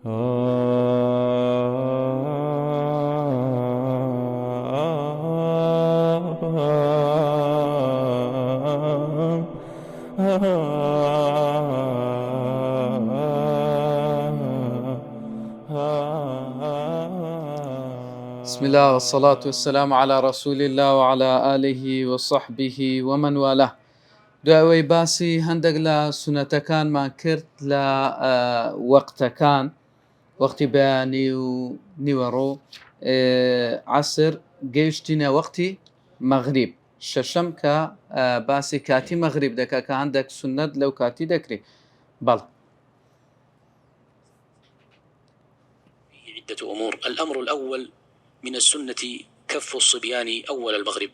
بسم الله والصلاة والسلام على رسول الله وعلى آله وصحبه ومن والاه. دوای باسی هەندێک لە سونەتەکانمان کرد لە وەقتەکان، وەختی بەیانی و نیوەڕۆ، عەسر گەیشتینە وەختی مەغریب، شەشەم کە باسی کاتی مەغریب دەکا کە هەندێک سونەت لەو کاتی دەکرێت. بەڵ عدة أمور. الأمر الأول من السنة كف الصبيان أول المغرب.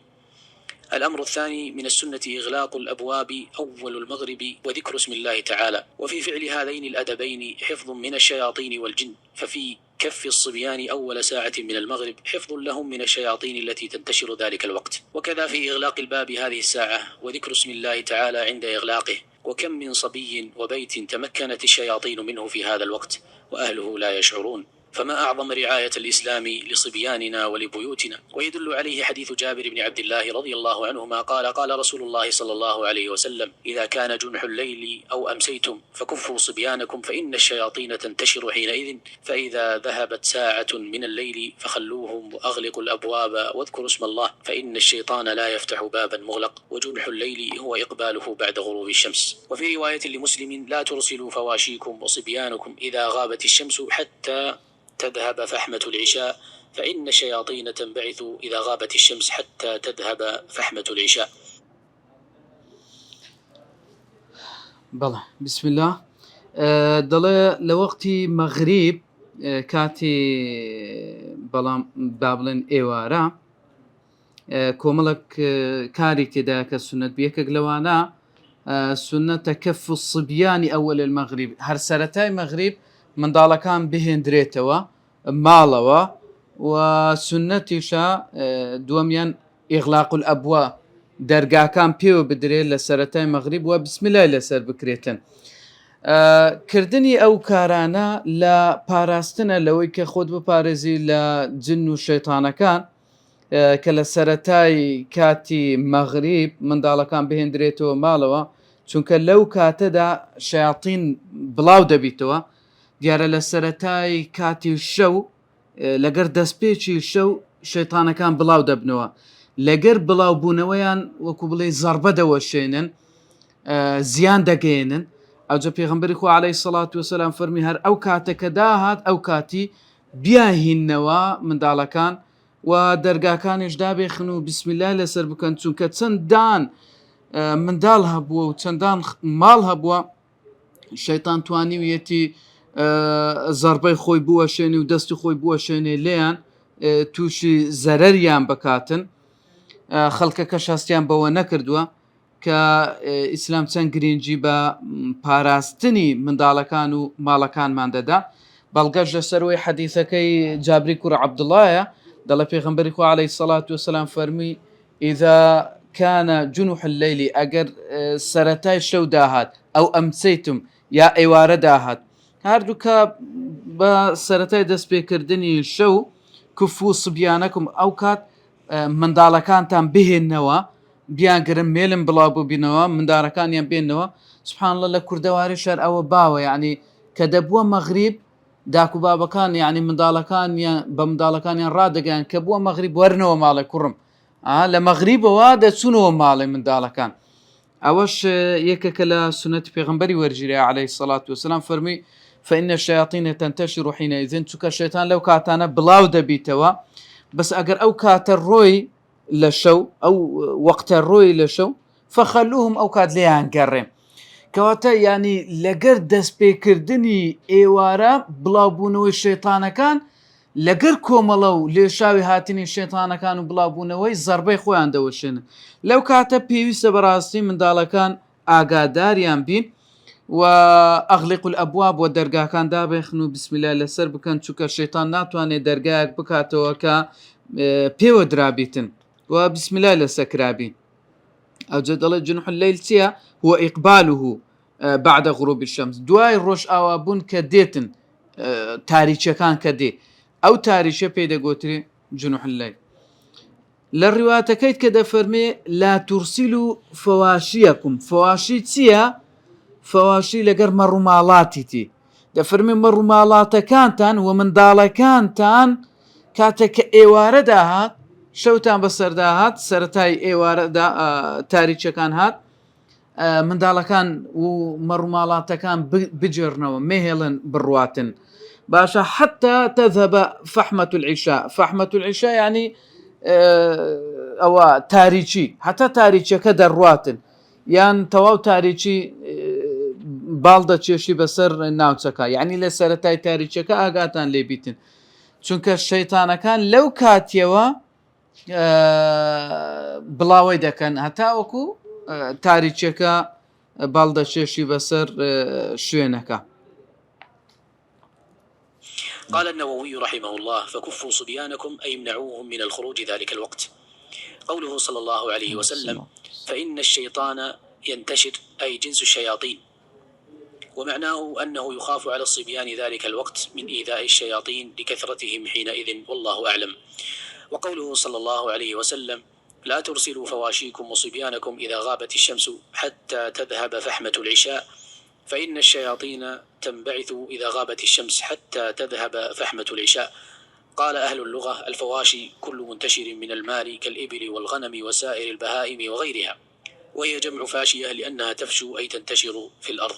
الأمر الثاني من السنة إغلاق الأبواب أول المغرب وذكر اسم الله تعالى. وفي فعل هذين الأدبين حفظ من الشياطين والجن، ففي كف الصبيان أول ساعة من المغرب حفظ لهم من الشياطين التي تنتشر ذلك الوقت، وكذا في إغلاق الباب هذه الساعة وذكر اسم الله تعالى عند إغلاقه. وكم من صبي وبيت تمكنت الشياطين منه في هذا الوقت وأهله لا يشعرون، فما أعظم رعاية الإسلام لصبياننا ولبيوتنا. ويدل عليه حديث جابر بن عبد الله رضي الله عنهما قال: قال رسول الله صلى الله عليه وسلم: إذا كان جنح الليل أو أمسيتم فكفوا صبيانكم فإن الشياطين تنتشر حينئذ، فإذا ذهبت ساعة من الليل فخلوهم وأغلقوا الأبواب واذكروا اسم الله، فإن الشيطان لا يفتح بابا مغلق، وجنح الليل هو إقباله بعد غروب الشمس. وفي رواية لمسلم: لا ترسلوا فواشيكم وصبيانكم إذا غابت الشمس حتى تذهب فحمة العشاء، فإن الشياطين تنبعث إذا غابت الشمس حتى تذهب فحمة العشاء. بەڵێ بسم الله. دەڵێ لە وەختی مەغریب کاتی بەڵام با بڵێن ئێوارە کۆمەڵک کاری تێدا کە سونەت بەیەکێک لەوانە سونەتە کەف الصبیانی ئەوەل المەغریب، هەر سەرەتای مەغریب منداڵەکان بهێندرێتەوە ماڵەوە، و سونەتیشە دووەمیان ئیغلاق الئەبوا، دەرگاکان پێوە بدرێت لە سەرەتای مەغریب و بسمیلای لەسەر بکرێتن. کردنی ئەو کارانە لە پاراستنە لەوەی کە خۆت بپارێزی لە جن و شەیتانەکان کە لە سەرەتای کاتی مەغریب منداڵەکان بهێندرێتەوە ماڵەوە، چونکە لەو کاتەدا شەیاطین بڵاو دەبیتەوە. دیارە لە سەرەتای کاتی شەو لەگەر دەستپێکی شەو شەیتانەکان بڵاو دەبنەوە، لەگەر بڵاو بوونەوەیان وەکو بڵێ زەربە دەوەشێنن، زیان دەگەێنن. ئەوجە پێغەمبەری خوا عەلەیهی سەڵات وەسەلام فەرمی هەر ئەو کاتەکە داهات ئەو کاتی بیاهینەوە منداڵەکان و دەرگاکانیش دابێخن و بسمیلای لەسەر بکەن، چونکە چەندان منداڵ هەبووە و چەندان ماڵ هەبووە شەیتان توانیویەتی زەربەی خۆی بوەشێنی و دەستی خۆی بوەشێنێ لێیان تووشی زەرەریان بکاتن. خەڵکەکە شاستیان بەوە نەکردووە کە ئیسلام چەند گرنگی بە پاراستنی منداڵەکان و ماڵەکانمان دەدا. بەڵگەش لەسەرەوەی حەدیثەکەی جابری کوڕ عەبدوڵایە، دەڵێ پێغەمبەری خوا عەلەیهی سەڵات وەسەلام فەرمی: ئیذا کانە جونوح اللەیلی، ئەگەر سەرەتای شەو داهات، ئەو ئەمسەیتم یا ئێوارە داهات، هەردووکە بە سەرەتای دەستپێکردنی شەو کفو سبیانەکم، ئەو کات منداڵەکانتان بهێننەوە بیانگرن مێلم بڵاو ببینەوە منداڵەکانیان بێنەوە. سبحان الله، لە کوردەواری شەر ئەوە باوە، یعنی کە دەبووە مەغریب داک و بابەکان یعنی منداڵەکانیان بە منداڵەکانیان ڕادەگەیان کە بووە مەغریب وەرنەوە ماڵی کوڕم، لە مەغریبەوە دەچوونەوە ماڵی منداڵەکان. ئەوەش یەکێکە لە سونەتی پێغەمبەری وەرگیرە عەلەیهی سەڵات وەسەلام، فەرمی: فإن الشياطين تنتشر حينئذ، چونکە شەیتان لەو کاتانە بڵاو دەبیتەوە. بەس ئەگەر ئەو کاتە ڕۆی لە شەو، ئەو وەقتە ڕۆی لە شەو، فەخەلوهم، ئەو کات لێیان گەڕێ. کەواتە ینی لەگەر دەستپێکردنی ئێوارە بڵاوبوونەوەی شەیتانەکان لەگەر کۆمەڵە و لێشاوی هاتنی شێتانەکان و بڵاوبوونەوەی زەربەی خۆیان دەوەشێنن. لەو کاتە پێویستە بەڕاستی منداڵەکان ئاگاداریان بین و ئەغلیق الئەبواب و دەرگاکان دابێخن و بسمیلای لەسەر بکەن، چونکە شەیتان ناتوانێت دەرگایەک بکاتەوە کە پێوە درابیتن و بسمیلای لەسەر کرابین. ئەوجە دەڵێ جنح اللەیل چییە؟ هو ئیقباله بعد غروب الشمس، دوای ڕۆژ ئاوابوون کە دێتن تاریچەکان کە دێ ئەو تاریچە پێی دەگوترێ جنوح الليل. لە ڕیواتەکەیت کە دەفەرمێ لا تورسیلوا فەواشیەکم، فەواشی چییە؟ فەواشی لەگەر مەڕووماڵاتیتی دەفەرمێ مەڕووماڵاتەکانتان و منداڵەکانتان کاتێک کە ئێوارە داهات شەوتان بەسەرداهات سەرەتای ئێوارەدا تاریچەکان هات منداڵەکان و مەڕووماڵاتەکان بجێڕنەوە مێهێڵن بڕواتن باشە حتى تذهب فحمة العشاء. فحمة العشاء يعني ئەوە تاریچی هەتا تاریچەکە دەڕواتن یان تەواو تاریچی باڵ دەچێشی بەسەر ناوچەکە یعنی لە سەرەتای تاریچەکە ئاگاتان لێبیتن چونکە شەیتانەکان لەو کاتیەوە بڵاوی دەکەن هەتا وەکو تاریچەکە باڵ دەچێشی بەسەر شوێنەکە. قال النووي رحمه الله فكفوا صبيانكم أي امنعوهم من الخروج ذلك الوقت. قوله صلى الله عليه وسلم فإن الشيطان ينتشر أي جنس الشياطين، ومعناه أنه يخاف على الصبيان ذلك الوقت من إيذاء الشياطين لكثرتهم حينئذ والله أعلم. وقوله صلى الله عليه وسلم لا ترسلوا فواشيكم وصبيانكم إذا غابت الشمس حتى تذهب فحمة العشاء فإن الشياطين تنبعث إذا غابت الشمس حتى تذهب فحمة العشاء. قال أهل اللغة الفواشي كل منتشر من المال كالإبل والغنم وسائر البهائم وغيرها، وهي جمع فاشية لأنها تفشو أي تنتشر في الأرض.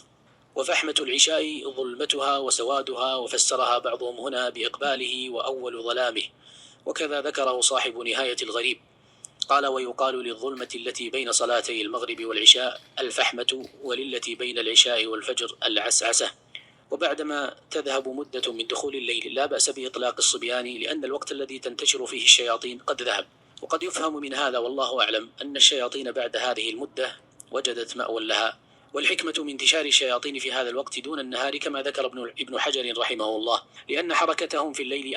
وفحمة العشاء ظلمتها وسوادها، وفسرها بعضهم هنا بإقباله وأول ظلامه، وكذا ذكره صاحب نهاية الغريب. قال ويقال للظلمة التي بين صلاتي المغرب والعشاء الفحمة، وللتي بين العشاء والفجر العسعسة. وبعدما تذهب مدة من دخول الليل لا بأس بإطلاق الصبيان لأن الوقت الذي تنتشر فيه الشياطين قد ذهب. وقد يفهم من هذا والله أعلم أن الشياطين بعد هذه المدة وجدت مأوى لها، والحكمة من انتشار الشياطين في هذا الوقت دون النهار كما ذكر ابن حجر رحمه الله لأن حركتهم في الليل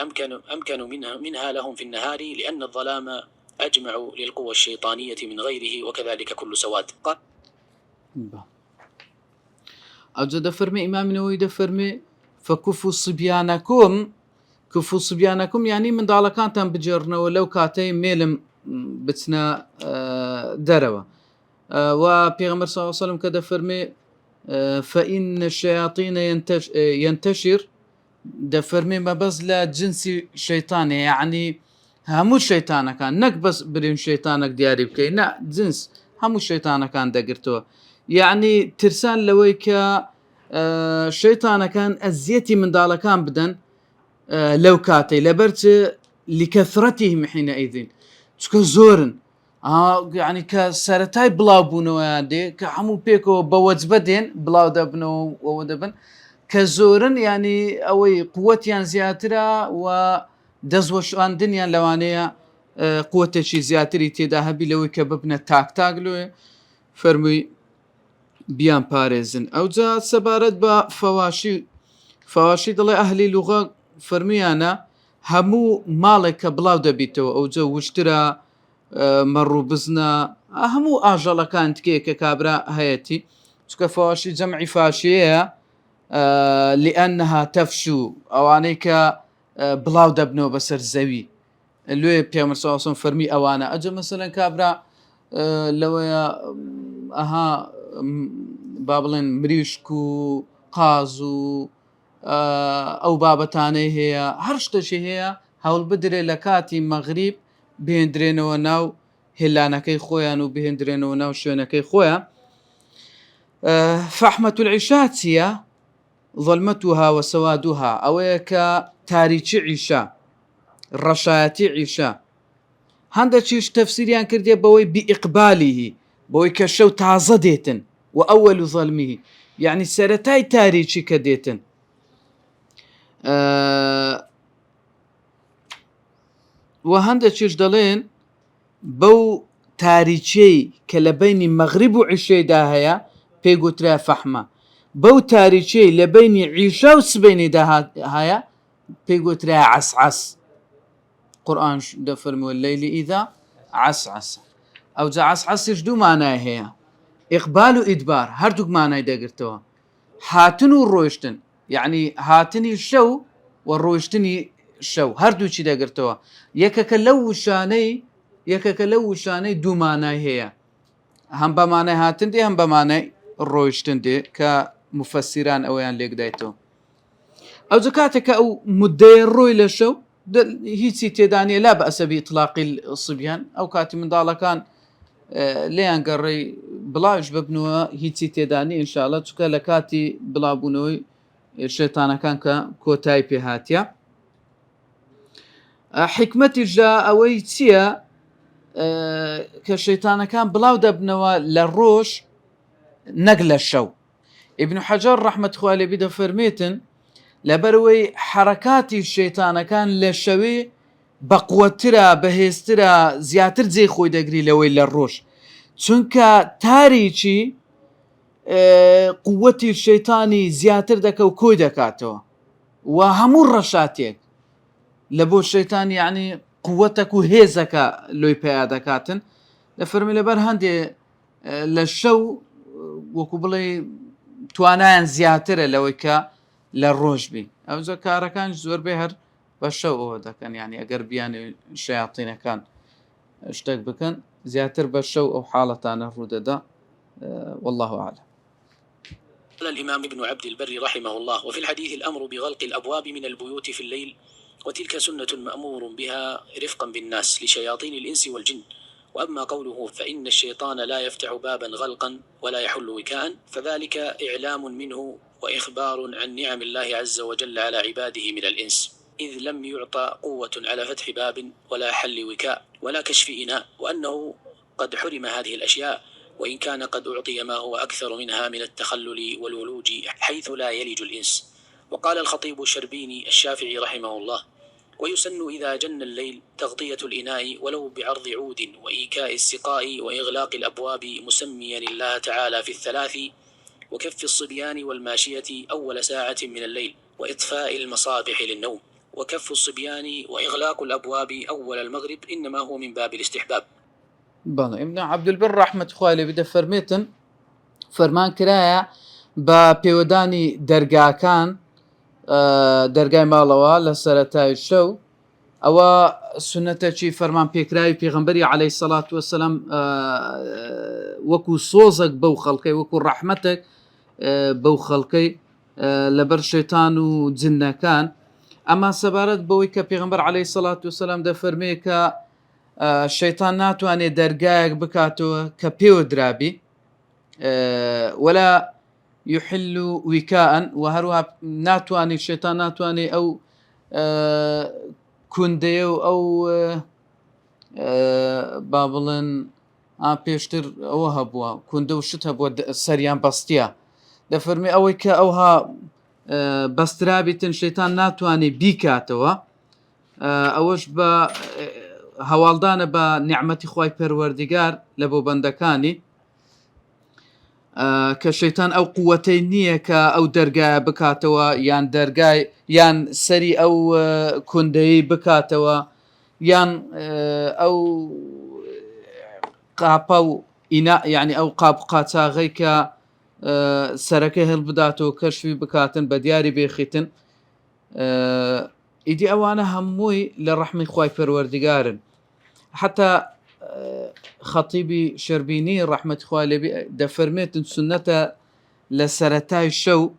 أمكن منها لهم في النهار لأن الظلام أجمع للقوى الشيطانية من غيره، وكذلك كل سواد. أوجد دفرمي إمام نووي دفرمي فكفوا صبيانكم، كفوا صبيانكم يعني من دالكانتان بجرنا ولو كاتي ميلم بتنا دروا. وبيغمبر صلى الله عليه وسلم كده فرمي فإن الشياطين ينتشر دفرمي ما بس لا جنسي شيطاني يعني همو الشيطانة كان نك بس برين شيطانك دياري بكي نا جنس همو الشيطانة كان دقرتوه يعني ترسان لويكا شيطانة كان أزيتي من دالكان بدن لو كاتي لبرت لكثرتهم حينئذ تشكو زورن يعني كسرتاي بلاو بونو دي كحمو بيكو بوز بدين بلاو دبنو ودبن كزورن يعني اوي قوتيان زياترا و دزوشان دنيا لوانيا قوتي شي زياتري تيدا هبي لوي كببنا تاك تاغلو فرمي بيان باريزن او جا سبارت با فواشي دل اهلي لغة فرميانا همو مالك بلاو دبيتو او جو وشترا مرو بزنا همو آجالا كانت كيكا كابرا هيتي تشكا فواشي جمعي فاشية لأنها تفشو أو عنيكا بلاو دبنو بسر زوي اللي بيامر صلى الله عليه وسلم فرمي أوانا أجا مثلا كابرا لو أها بابلين مريشكو قازو أو بابتاني هي هرشتشي هي هول بدري لكاتي مغرب بهندرينو ناو هلانكي خويا و بهندرينو ناو شوينكي خويا. فحمة العشاء هي ظلمتها وسوادها أو كتاريخ عشاء الرشايات عشاء هذا شيء تفسير يعني كردي بوي بإقباله بوي كشو تعزديتن وأول ظلمه يعني سرتاي تاريخي كديتن وهنده چیش دلين بو تاريخي كلبين مغرب وعشي دا هيا بيقوترا فحمة بو تاريخي لبين عيشة وسبيني دا هيا بيقوترا عسعس. قرآن دفرمي والليل إذا عسعس أو جا عسعس يجدو معناه هيا إقبال وإدبار هردوك معناه دا قرتوا حاتن وروشتن يعني هاتني الشو والروشتني الشو هردو چی دەگرتەوە یەکەکە لەو وشانەی دوو مانای هەیە هەم بە مانای هاتن دێ هەم بە مانای ڕۆیشتن دێ کە مفەسیران ئەویان لێکدایتەوە ئەو کاتێککە ئەو مدەیە ڕۆی لە شەو هیچی تێدانێ لا بە ئەسەبی ئیطلاقی الصبیان ئەو کاتی منداڵەکان لێیان گەڕێی بڵاوش ببنەوە هیچی تێدانی ئینشاءڵڵا چونکە لە کاتی بڵاوبوونەوەی شێتانەکان کە کۆتایی پێهاتیە حکمەتی ژا ئەوەی چییە کە شەیتانەکان بڵاو دەبنەوە لە ڕۆژ نەک لە شەو ئیبن حەجەر ڕەحمەتخوا لێبی دەفەرمێتن لەبەرەوەی حرەکاتی شەیتانەکان لە شەوێ بەقووەترە بەهێزترە زیاتر جێی خۆی دەگری لەوەی لە ڕۆژ چونکە تاریکی قووەتی شەیتانی زیاتر دەکە و کۆی دەکاتەوە و هەموو ڕەشاتێک لە بۆ شەیتان یعنی قووەتەک و هێزەکە لۆی پیا دەکاتن دەفەرمی لەبەر هەندێ لە شەو وەکو بڵێ توانایان زیاترە لەوەی کە لە ڕۆژ بی ئەوجا کارەکان زۆربەی هەر بە شەو ئەوە دەکەن یعنی ئەگەر بیانێ شەیاطینەکان شتێک بکەن زیاتر بە شەو ئەو حاڵەتانە ڕوودەدا والله أعلم. قال الإمام ابن عبد البر رحمه الله: وفي الحديث الأمر بغلق الأبواب من البيوت في الليل، وتلك سنة مأمور بها رفقا بالناس لشياطين الإنس والجن. وأما قوله فإن الشيطان لا يفتح بابا غلقا ولا يحل وكاء فذلك إعلام منه وإخبار عن نعم الله عز وجل على عباده من الإنس، إذ لم يعطى قوة على فتح باب ولا حل وكاء ولا كشف إناء، وأنه قد حرم هذه الأشياء وإن كان قد أعطي ما هو أكثر منها من التخلل والولوج حيث لا يلج الإنس. وقال الخطيب الشربيني الشافعي رحمه الله: ويسن إذا جن الليل تغطية الإناء ولو بعرض عود وإيكاء السقاء وإغلاق الأبواب مسميا الله تعالى في الثلاث، وكف الصبيان والماشية أول ساعة من الليل، وإطفاء المصابيح للنوم، وكف الصبيان وإغلاق الأبواب أول المغرب إنما هو من باب الاستحباب. بەڵێ ابن عەبدولبەر ڕەحمەتخوا لێبی دەفەرمێتن فەرمان کرایە بە پێوەدانی دەرگاکان دەرگای ماڵەوە لە سەرەتای شەو ئەوە سونەتەکی فەرمان پێکراوی پێغەمبەری عەلەیهی سەڵات وەسەلام وەکو سۆزێک بەو خەڵکەی وەکو ڕەحمەتێک بەو خەڵکەی لەبەر شەیتان و جنەکان ئەما سەبارەت بەوەی کە پێغەمبەر عەلەیهی سەڵات وەسەلام دەفەرمێ کە شەیتان ناتوانێت دەرگایەک بکاتەوە کە پێوە درابی ولا يحل وكاء وهروها ناتواني شيطان ناتواني أو كونديو أو بابلن بيشتر أو هبوا كوندو شت هبوا سريان بستيا دفرمي أوي كأوها بسترابيتن شيطان ناتواني بيكاتوا أوش با هەواڵدانە بە نیعمەتی خوای پەروەردیگار لە بۆ بەندەکانی کە شەیتان ئەو قووەتەی نییە کە ئەو دەرگایە بکاتەوە یان دەرگای یان سەری ئەو کوندەیی بکاتەوە یان ئەو قاپە و ئینا یعنی ئەو قاپ قاچاغەی کە سەرەکەی هەڵبداتەوە کەشفی بکاتن بە دیاری بێخیتن ئیدی ئەوانە هەمووی لە ڕەحمی خوای پەروەردیگارن. حتى خطيبي شربيني رحمة خوالي دفرميت سنة لسرتاي شو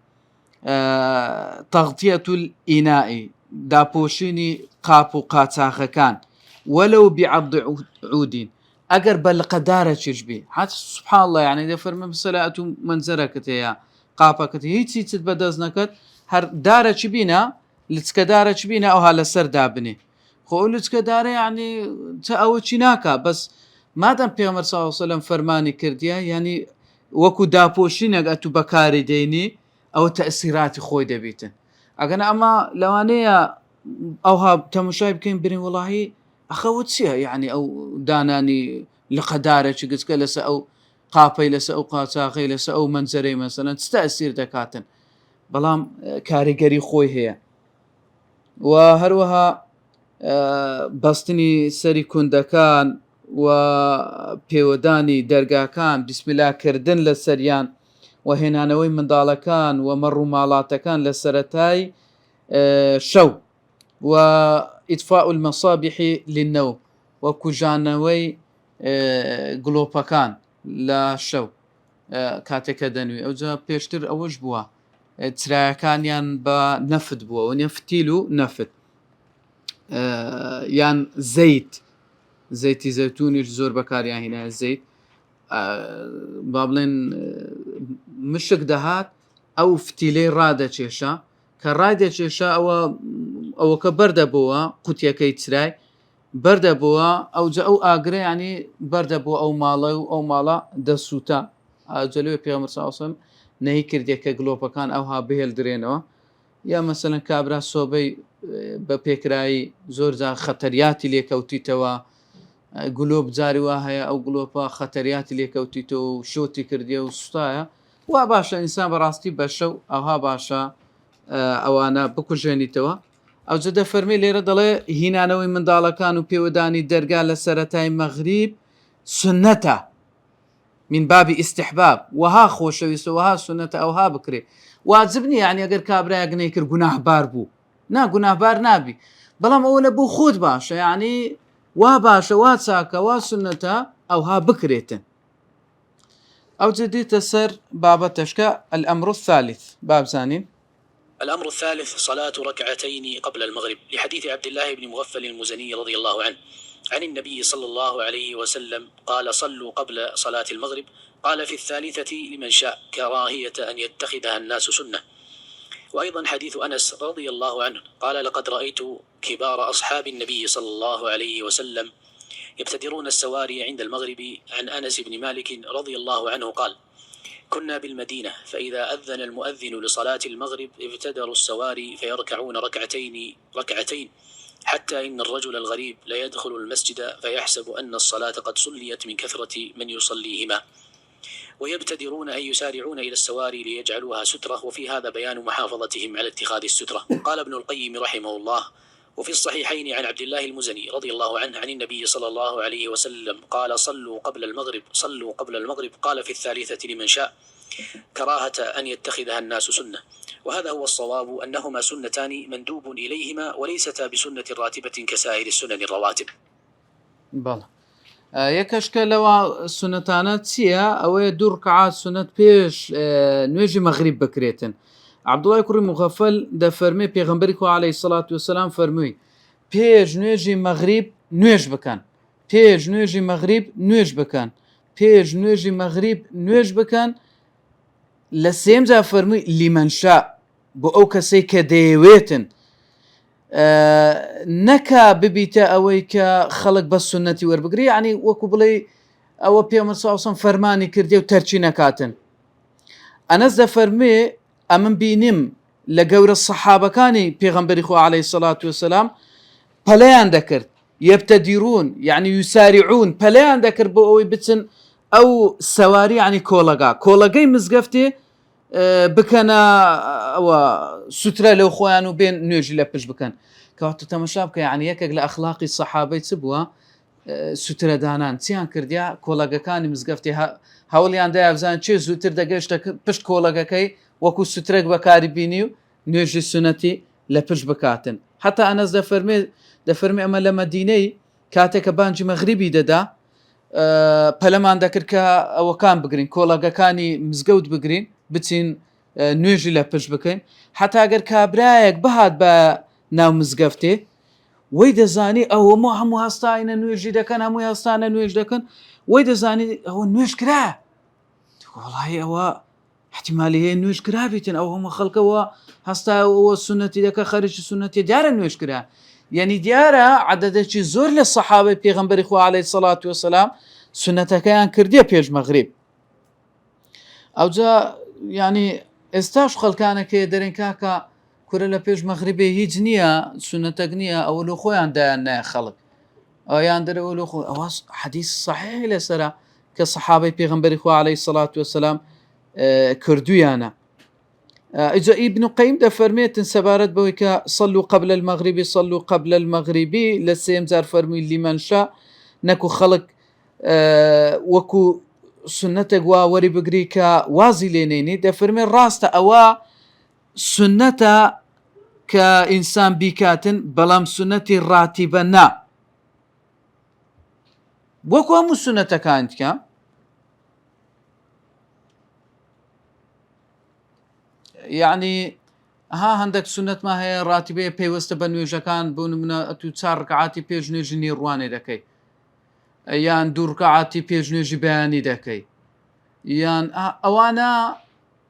تغطية الإناء دابوشيني قابو قاتاخ كان ولو بعض عود أقرب القدارة تشبي حتى سبحان الله يعني دفرمي بصلاة منزركت يا قابكت هيتي تتبدزنكت هر دارة تشبينا لتكدارة تشبينا أو هلا سر دابني خۆلت کە دارە یعنی چ ئەوە چی ناکە بەس مادەم پێغەمبەر صلی الله علیه و سلم فەرمانی کردیە یعنی وەکو داپۆشینێک ئەتو بەکاری دێنی ئەوە تەئسیراتی خۆی دەبیتن ئەگەن ئەمە لەوانەیە ئەوها تەماشای بکەین برین وڵاهی ئەخەوە چییە یعنی ئەو دانانی لە قەدارێکی گچکە لەسەر ئەو قاپەی لەسەر ئەو قاچاقەی لەسەر ئەو مەنزەرەی مەسەلەن چ تەئسیر دەکاتن بەڵام کاریگەری خۆی هەیە و هەروەها بەستنی سەری کوندەکان و پێوەدانی دەرگاکان بسمیلاکردن لە سەریان وهێنانەوەی منداڵەکان و مەڕ و ماڵاتەکان لە سەرەتای شەو و ئیطفاء المەصابیح للنەوم و کوژانەوەی گڵۆپەکان لە شەو کاتێکە دەنوێ. ئەوجا پێشتر ئەوەش بووە چرایەکانیان بە نەفت بووە و نەفتیل و نەفت یان زەیتی زەتونیش زۆر بەکاریان هێنا زەیت با بڵێن مشک دەهات ئەو فتیلەی ڕادەچێشە کە ڕادەچێشە ئەوەکە بەردەبەوە قوتیەکەی چرای بەردەبەوە ئەوجا ئەو ئاگرە ینی بەردەبووە ئەو ماڵە و ئەو ماڵە دەسووتە ئاجلوی پێغەمبەر صلی الله علیه و سلم نەهی کردێکە گڵۆپەکان ئەوها بهێڵدرێنەوە یا مەسەلەن کابرا سۆبەی بە پێکرایی زۆر جار خەتەریاتی لێکەوتیتەوە گلۆب جاری وا هەیە ئەو گڵۆپە خەتەریاتی لێکەوتیتەوە و شۆتی کردێ و سوتایە وا باشە ئینسان بەڕاستی بە شەو ئەوها باشە ئەوانە بکوژێنیتەوە. ئەو جدە فەرمی لێرە دەڵێ هینانەوەی منداڵەکان و پێوەدانی دەرگا لە سەرەتای مەغریب سنەتە من بابی استحباب وها خۆشەویستە وها سنەتە ئەوها بکرێ واجب نیە یعنی ئەگەر کابرایەک نەی کرد گوناهبار بوو نا گوناهبار نابی بەڵام ئەوە لە بۆ خۆت باشە یعنی وا باشە وا چاکە وا سنەتە ئەوها بکرێتن. أو جديد سر باب تشكى الأمر الثالث باب ثاني. الأمر الثالث صلاة ركعتين قبل المغرب لحديث عبد الله بن مغفل المزني رضي الله عنه عن النبي صلى الله عليه وسلم قال صلوا قبل صلاة المغرب قال في الثالثة لمن شاء كراهية أن يتخذها الناس سنة. وأيضا حديث أنس رضي الله عنه قال لقد رأيت كبار أصحاب النبي صلى الله عليه وسلم يبتدرون السواري عند المغرب. عن أنس بن مالك رضي الله عنه قال كنا بالمدينة فإذا أذن المؤذن لصلاة المغرب ابتدروا السواري فيركعون ركعتين حتى إن الرجل الغريب لا يدخل المسجد فيحسب أن الصلاة قد صليت من كثرة من يصليهما ويبتدرون أن يسارعون إلى السواري ليجعلوها سترة. وفي هذا بيان محافظتهم على اتخاذ السترة. قال ابن القيم رحمه الله وفي الصحيحين عن عبد الله المزني رضي الله عنه عن النبي صلى الله عليه وسلم قال صلوا قبل المغرب قال في الثالثة لمن شاء كراهة أن يتخذها الناس سنة. وهذا هو الصواب أنهما سنتان مندوب إليهما وليستا بسنة راتبة كسائر السنن الرواتب. بلى یەکەشکە لەوە سنەتانە چییە؟ ئەوەیە دوو ڕکعات سنەت پێش نوێژی مەغریب بکرێتن. عەبدوڵای کوڕی مغەفەل دەفەرمێ پێغەمبەری خوا عەلەیهی سەڵات وسەلام فەرمووی پێش نوێژی مەغریب نوێژ بکەن، پێش نوێژی مەغریب نوێژ بکەن، پێش نوێژی مەغریب نوێژ بکەن. لە سێم جا فەرمووی لیمەنشا بۆ ئەو کەسەی کە دەیەوێتن نەکا ببیتە ئەوەی کە خەڵک بە سنەتی وەربگری یعنی وەکو بڵێ ئەوە پێغەمبەر صلی الله علیه و سەلەم فەرمانی کردێ و تەرکی نەکاتن. ئەنەس دەفەرمێ ئەمن بینیم لە گەورە سەحابەکانی پێغەمبەری خوا عەلەیهی سەڵات وسەلام پەلەیان دەکرد یەبتەدیرون یعنی یوساریعون پەلەیان دەکرد بۆ ئەوەی بچن ئەو سەواری یعنی کۆڵەگەی مزگەفتێ بکەنە ئەوە سوترە لەو خۆیان و بێن نوێژی لە پشت بکەن. کەواتە تەمەشا بکە یعنی یەکێک لە ئەخلاقی سەحابەی چ بووە؟ سوترە دانان چیان کردیا کۆڵەگەکانی مزگەفتی هەوڵیان دایە بزانن چێ زووتر دەگەشتە پشت کۆڵەگەکەی وەکو سوترێک بەکاری بینی و نوێژی سنەتی لە پشت بکاتن. حتا ئەنەس دەفەرمێ ئەمە لە مەدینەی کاتێکە بانجی مەغریبی دەدا پەلەمان دەکرد کە ئەوەکان بگرین کۆڵەگەکانی مزگەوت بگرین بچین نوێژی لە پشت بکەین. حتا ئەگەر کابرایەک بهات بە ناو مزگەفتێ وەی دەزانی ئەوە هەموو هەستاینە نوێژی دەکەن هەمووی هەستانە نوێژ دەکەن وەی دەزانی ئەوە نوێژ کرا وەڵی ئەوە احتیمالی هەیە نوێژ کرابیتن ئەو هەموو خەڵکەوە هەستا ئەوە سنەتی دەکە خەریکی سنەتی دیارە نوێژ کرا. یعنی دیارە عەدەدێکی زۆر لە سەحابەی پێغەمبەری خوا عەلەیهی سەڵات وسەلام سنەتەکەیان کردیە پێش مەغریب. ئەوجا یعنی ئێستاش خەڵکانەکە دەرێن کاکە کورە لە پێش مەغریبێ هیچ نییە سنەتەک نییە ئەوە لە خۆیان دایان نایە خەڵک ئەویان دەرەوە لە خۆ ئەوە حەدیث صحیح لەسەرە کە سەحابەی پێغەمبەری خوا عەلەیهی سەڵات وسەلام کردویانە. ئیجا ئیبن قەیم دەفەرمێتن سەبارەت بەوەی کە صلوا قبل المغرب لە سێم جار فەرمووی لیمەن شا نەکو خەڵک وەکو سنتك ووري بقريكا وازي لينيني ده فرمي راستا أوا سنة كإنسان بيكاتن بلام سنة راتبنا وكو هم السنة كانت كا يعني عندك سنة ما هي راتبة بيوست بنويجكان بون من أتو تسار ركعاتي بيج نيجي رواني دكي يان دو ركعاتي بيج نيجي بياني دكي يان أوانا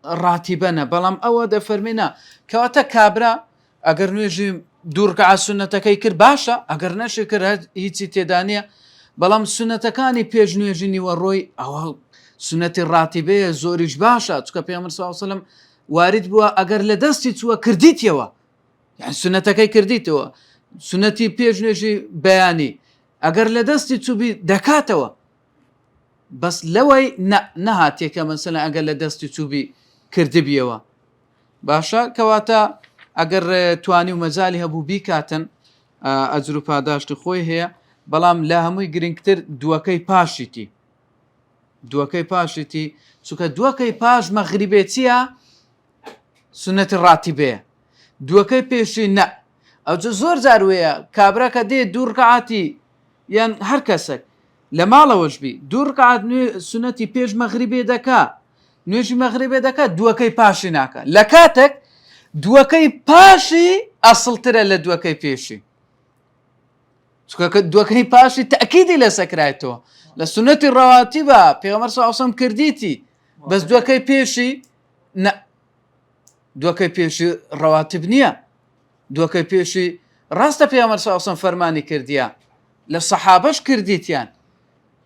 راتبنا بلام أو دفرمينا كواتا كابرا أجر نيجي دو ركعة سنة كي كر باشا أجر نشي كر هيتي تدانية بلام سنة كاني بيج نيجي وروي أو سنة الراتبة زوريج باشا تكا بيامر صلى الله عليه وسلم وارد بوا أجر لدستي توا كرديتيوا يعني سنة كي كرديتوا سنتي بيج نيجي بياني أجر لدستي تبي دكاتوا بس لوي نهاتيك مثلا أجر لدستي تبي كردبيوا باشا كواتا أجر تواني ومزالي هبو بيكاتن أجرو پاداشت خوي هي بلام لا هموي گرنگتر دوكي پاشتي سوكا دوكي پاش مغربيتيا سنة الراتبة دوكي پێشی نە ئەو زۆر جاروەیە کابراکە دێ دوو ڕکعاتی یان هەر کەسێک لە ماڵەوەش بی دوو ڕکعات سنەتی پێش مەغریبێ دەکا نوێژی مەغریبێ دەکات دووەکەی پاشی ناکە لە کاتێک دووەکەی پاشی ئەسڵترە لە دووەکەی پێشی چونکە دووەکەی پاشی تەئکیدی لەسەکرایەوە لە سنەتی ڕەواتیبە پێغەمبەر صلی الله علیه وسلم کردیتی بەس دووەکەی پێشی نە دووەکەی پێشی ڕەواتب نییە دووەکەی پێشی ڕاستە پێغەمبەر صلی الله علیه وسلم فەرمانی کردیە لە سەحابەش کردیتیان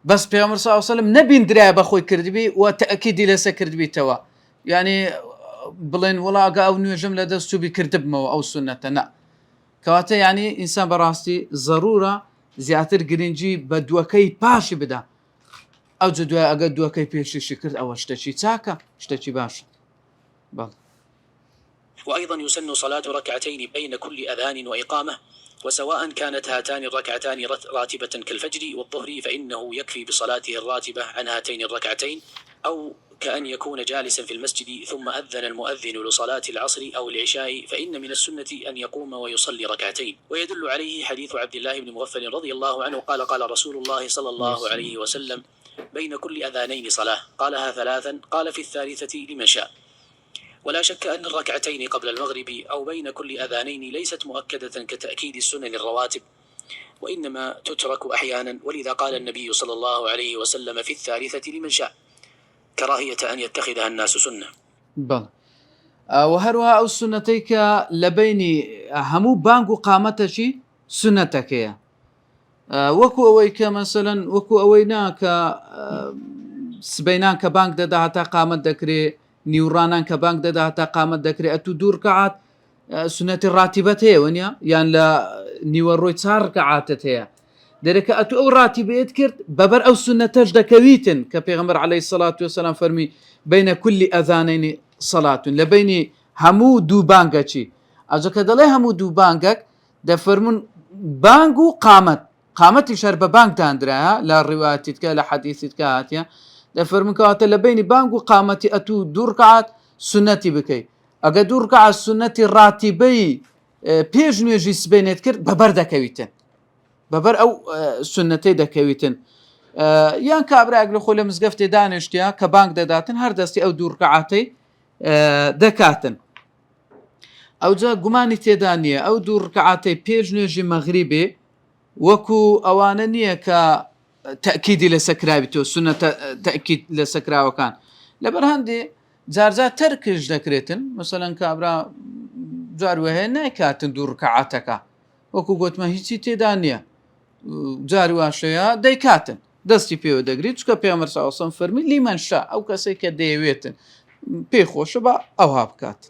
بەس پێغەمبەر صلی الله علیه وسلم نەبیندرایە بەخۆی کردبی و تەئکیدی لەسەر کردبیتەوە یعنی بڵێن وڵا ئەگە ئەو نوێژەم لە دەست چووبی کردبمەوە ئەو سنەتە نە کەواتە یعنی ئینسان بەڕاستی ضرورە زیاتر گرنگی بە دووەکەی پاشی بدا ئەو دوای ئەگە دووەکەی پێشیشی کرد ئەوە شتێکی چاکە شتێکی باشە بەڵێ. وأيضا يسن صلاة ركعتين بين كل أذان وإقامة وسواء كانت هاتان الركعتان راتبة كالفجر والظهر فإنه يكفي بصلاته الراتبة عن هاتين الركعتين أو كأن يكون جالسا في المسجد ثم أذن المؤذن لصلاة العصر أو العشاء فإن من السنة أن يقوم ويصلي ركعتين ويدل عليه حديث عبد الله بن مغفل رضي الله عنه قال قال رسول الله صلى الله عليه وسلم بين كل أذانين صلاة قالها ثلاثا قال في الثالثة لمن شاء. ولا شك أن الركعتين قبل المغرب أو بين كل أذانين ليست مؤكدة كتأكيد السنن الرواتب وإنما تترك أحيانا ولذا قال النبي صلى الله عليه وسلم في الثالثة لمن شاء كراهية أن يتخذها الناس سنة. بل وهروها أو سنتيك لبيني همو بانقو قامتشي سنتك وكو أويك مثلا وكو أويناك سبيناك بانك داتا قامت دكري نيورانان كبانك داتا قامت دكري أتو دور كعات سنة الراتبة هي ونيا يعني لا نيوروي صار ركعات هي درك أتو أو راتبة كرت ببر أو سنة تجدكويتن كبيغمبر عليه الصلاة والسلام فرمي بين كل أذانين صلاة لبيني همو دو بانكشي أجا كدلي همو دو بانكك ده فرمون بانكو قامت شرب بانك تاندرها لا روايتك لا حديثك هاتيا ده فرمون كواتا لبيني بانكو قامتي أتو دو ركعات سنتي بكي أجا دو ركعات سنتي راتبي بيج نوجي سبينت كرت ببر دكويتن ببر أو سنتي دكويتن یان کابراێک لە خۆ لە مزگەفتێ دانیشتیا کە بانگ دەداتن هەر دەستی ئەو دوو ڕکعاتەی دەکاتن ئەوجا گومانی تێدا نییە ئەو دوو ڕکعاتەی پێش نوێژی مەغریبێ وەکو ئەوانە نییە کە تەئکیدی لەسەر کراویتەوە سنەتە تەئکید لەسەر کراوەکان لەبەر هەندێ جارجار تەرکش دەکرێتن مەسەڵەن کابرا جاروەهەیە نایکاتن دوو ڕکعاتەکە وەکو گوتمە هیچی تێدا نییە جاری واشەیە دەیکاتن دەستی پێوە دەگریت چکە پێغەمبەر صلی الله علیه وسلم فەرمی لیمەن شا ئەو کەسێک کە دەیەوێتن پێی خۆشە بە ئەوها بکات.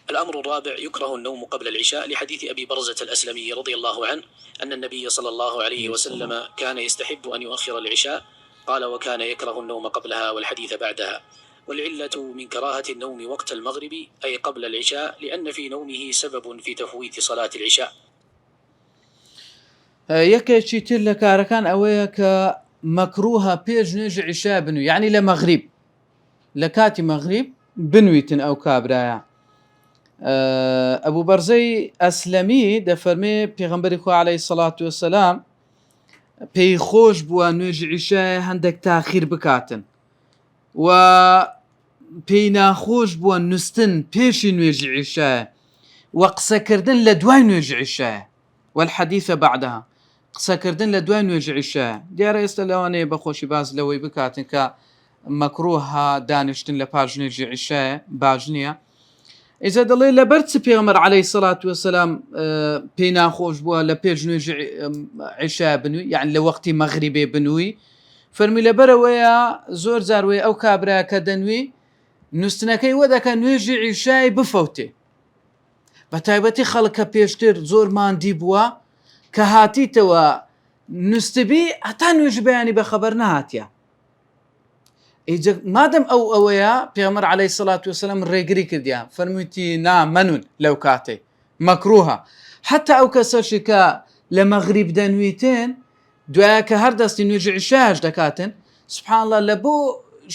الأمر الرابع يكره النوم قبل العشاء لحديث أبي برزة الأسلمي رضي الله عنه أن النبي صلى الله عليه وسلم كان يستحب أن يؤخر العشاء قال وكان يكره النوم قبلها والحديث بعدها والعلة من كراهة النوم وقت المغرب أي قبل العشاء لأن في نومه سبب في تفويت صلاة العشاء. یەکێکی تر لە کارەکان ئەوەیە کە مكروها بيج نوێژی عیشا بنووی، یعنی لە مەغریب لە کاتی مەغریب بنویتن ئەو کابرایە. ئەبوو بەرزەی ئەسلەمی دەفەرمێ پێغەمبەری خوا عەلەیهی سەڵات وەسەلام پێی خۆش بووە نوێژی عیشا هەندێک تاخیر بکاتن و پێی ناخۆش بووە نووستن پێشی نوێژی عیشایە و قسەکردن لە دوای نوێژی عیشایە والحەدیثە بعدها، قسەکردن لە دوای نوێژی عیشایە. دیارە ئێستا لەوانەیە بەخۆشی باز لەوەی بکاتن کە مەکروها دانیشتن لە پاش نوێژی عیشایە باش نییە. ئیجا دەڵێ لەبەر چ پێغەمبەر عەلەیهی سەڵات وەسەلام پێی ناخۆش بووە لە پێش نوێژی عیشا بنووی، یعنی لە وەختی مەغریبێ بنووی، فەرمی لەبەرەوەیە زۆر جاروێ ئەو کابرا کە دەنووی نووستنەکەی وە دەکە نوێژی عیشای بفەوتێ، بە تایبەتی خەڵکە پێشتر زۆر ماندی بووە کە هاتیتەوە نووسبی هەتا نوێژ بەیانی بەخەبەر نەهاتیە. مادەم ئەوەیە پێغەمبەر عەلەیهی سەڵات وەسەلام ڕێگری کردیان، فەرموویەتی نا مەنون لەو کاتێ مەکروها. حتا ئەو کەسەشی کە لە مەغریب دەنویتن دوایە کە هەر دەستی نوێژی عیشاش دەکاتن، سوبحان الله لە بۆ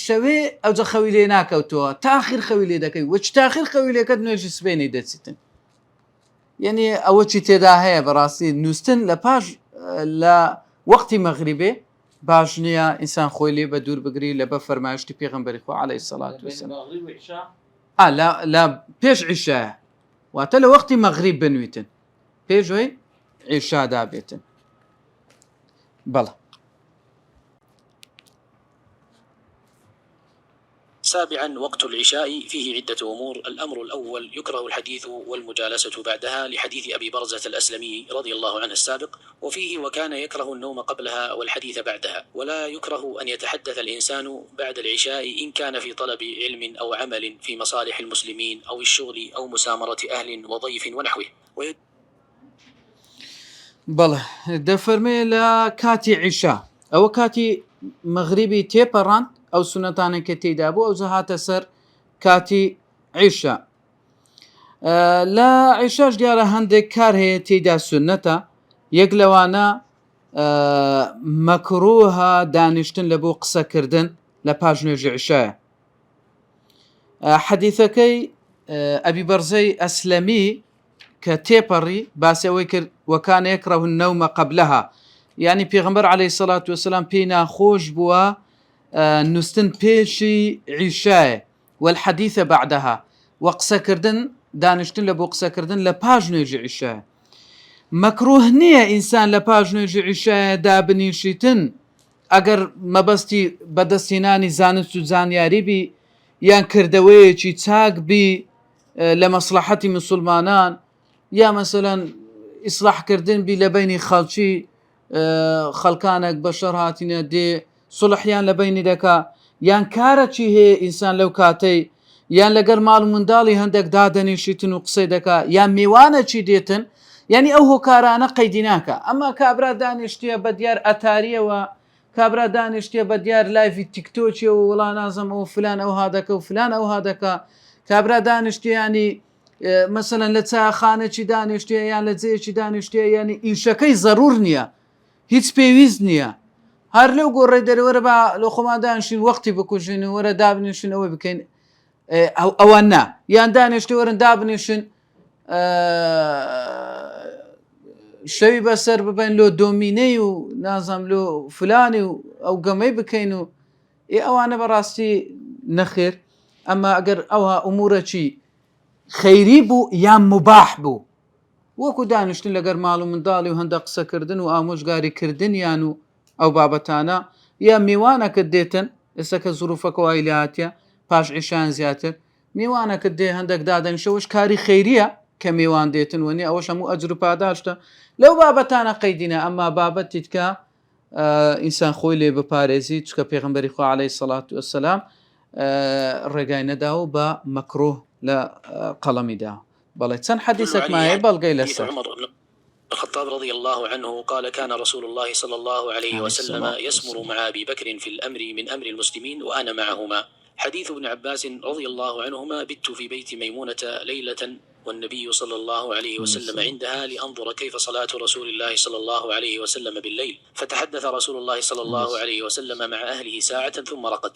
شەوێ ئەوجە خەوی لێ ناکەوتەوە، تاخیر خەوی لێ دەکەی، وەچ تاخیر خەوی لێکەت نوێژی سبەینی دەچیتن. یعنی ئەوە چی تێدا هەیە بەڕاستی نووستن لە پاش لە وەختی مەغریبێ باش نییە ئینسان خۆی لێ بە دوور بگری لە بە فەرمایشتی پێغەمبەری خوا عەلەیهی سەڵات وەسەلام. لە پێش عیشایە واتە لە وەختی مەغریب بنویتن پێشەوەی عیشادا بێتن. بەڵێ. سابعا وقت العشاء فيه عدة أمور. الأمر الأول يكره الحديث والمجالسة بعدها لحديث أبي برزة الأسلمي رضي الله عنه السابق، وفيه وكان يكره النوم قبلها والحديث بعدها، ولا يكره أن يتحدث الإنسان بعد العشاء إن كان في طلب علم أو عمل في مصالح المسلمين أو الشغل أو مسامرة أهل وضيف ونحوه. بەڵێ دەفەرمێ لە کاتی عیشا ئەوە کاتی مەغریبی تێپەڕان ئەو سونەتانە کە تێیدا بوو ئەو هاتە سەر کاتی عیشا. لە عیشاش دیارە هەندێک کار هەیە تێیدا سونەتە، یەک لەوانە مەکروها دانیشتن لە بۆ قسەکردن لە پاش نوێژی عیشایە. حەدیثەکەی ئەبی بەرزەی ئەسلەمی کە تێپەڕی باسەوەی کرد وەکان یەکڕەه النەومە قەبلەها، یعنی پێغەمبەر عەلەیهی سەڵات وەسەلام پێی ناخۆش بووە نووستن پێشی عیشایە والحەدیثە بعدها و قسەکردن دانیشتن لە بۆ قسەکردن لە پاش نوێژی عیشایە. مەکروه نییە ئینسان لە پاش نوێژی عیشایە دابنیشیتن ئەگەر مەبەستی بەدەستهێنانی زانست و زانیاری بی یان کردەوەیەکی چاک بی لە مەسلحەتی موسڵمانان، یا مەسەلەن ئیسلاحکردن بی لە بینی خەڵکی خەڵکانێک بەشەر هاتینە دێ سڵحیان لە بینی دەکا، یان کارەکی هەیە ئینسان لەو کاتەی یان لەگەر ماڵ و منداڵی هەندێک دادەنیشیتن و قسەی دەکا یان میوانەکی دێتن، یعنی ئەو هۆکارانە قەیدی ناکە. ئەمە کابرا دانیشتیە بە دیار ئەتاریەوە، کابرا دانیشتیە بە دیار لایڤی تیکتۆکیەوە وڵا نازم ئەو فلان ئەوها دەکە و فلان ئەوها دەکا، کابرا دانیشتیە ینی مەسەلەن لە چاخانێکی دانیشتیە یان لە جێیەکی دانیشتیە، ینی ئیشەکەی زەرور نییە، هیچ پێویست نییە، هەر لەو گۆڕێ دەرەوەرە بە لە خۆمان دانیشین وەختی بکوژین و وەرە دابنیشن ئەوەی بکەین، ئەوە نا، یان دانیشتی وەرن دابنیشن شەوی بەسەر ببین لۆ دۆمینەی و نازام لۆ فلانی و ئەو گەمەی بکەین و ئەوانە بەڕاستی نەخێر. ئەمە ئەگەر ئەوها ئومورەکی خەیری بوو یان مباح بوو، وەکو دانیشتن لەگەر ماڵ و منداڵی و هەندە قسەکردن و ئامۆژگاریکردن یان و ئەو بابەتانە، یا میوانەکەت دێتن ئێستا کە زروفەکە وای لە هاتیە پاش عیشان زیاتر میوانەکەت دێ هەندێک دادەنیشەوەش کاری خەیریە کە میوان دێتن وەنی ئەوەش هەموو ئەجر و پاداشتە لەو بابەتانە قەیدینە. ئەمما بابەتی کە ئینسان خۆی لێ بپارێزی چکە پێغەمبەری خوا عەلەیهی سەڵات وەسەلام ڕێگای نەداوە بە مەکروه لە قەڵەمیدا. بەڵێ چەند حەدیثێک مایە بەڵگەی لەسەر. الخطاب رضي الله عنه قال كان رسول الله صلى الله عليه وسلم يسمر مع أبي بكر في الأمر من أمر المسلمين وأنا معهما. حديث ابن عباس رضي الله عنهما: بت في بيت ميمونة ليلة والنبي صلى الله عليه وسلم عندها لأنظر كيف صلاة رسول الله صلى الله عليه وسلم بالليل، فتحدث رسول الله صلى الله عليه وسلم مع أهله ساعة ثم رقد.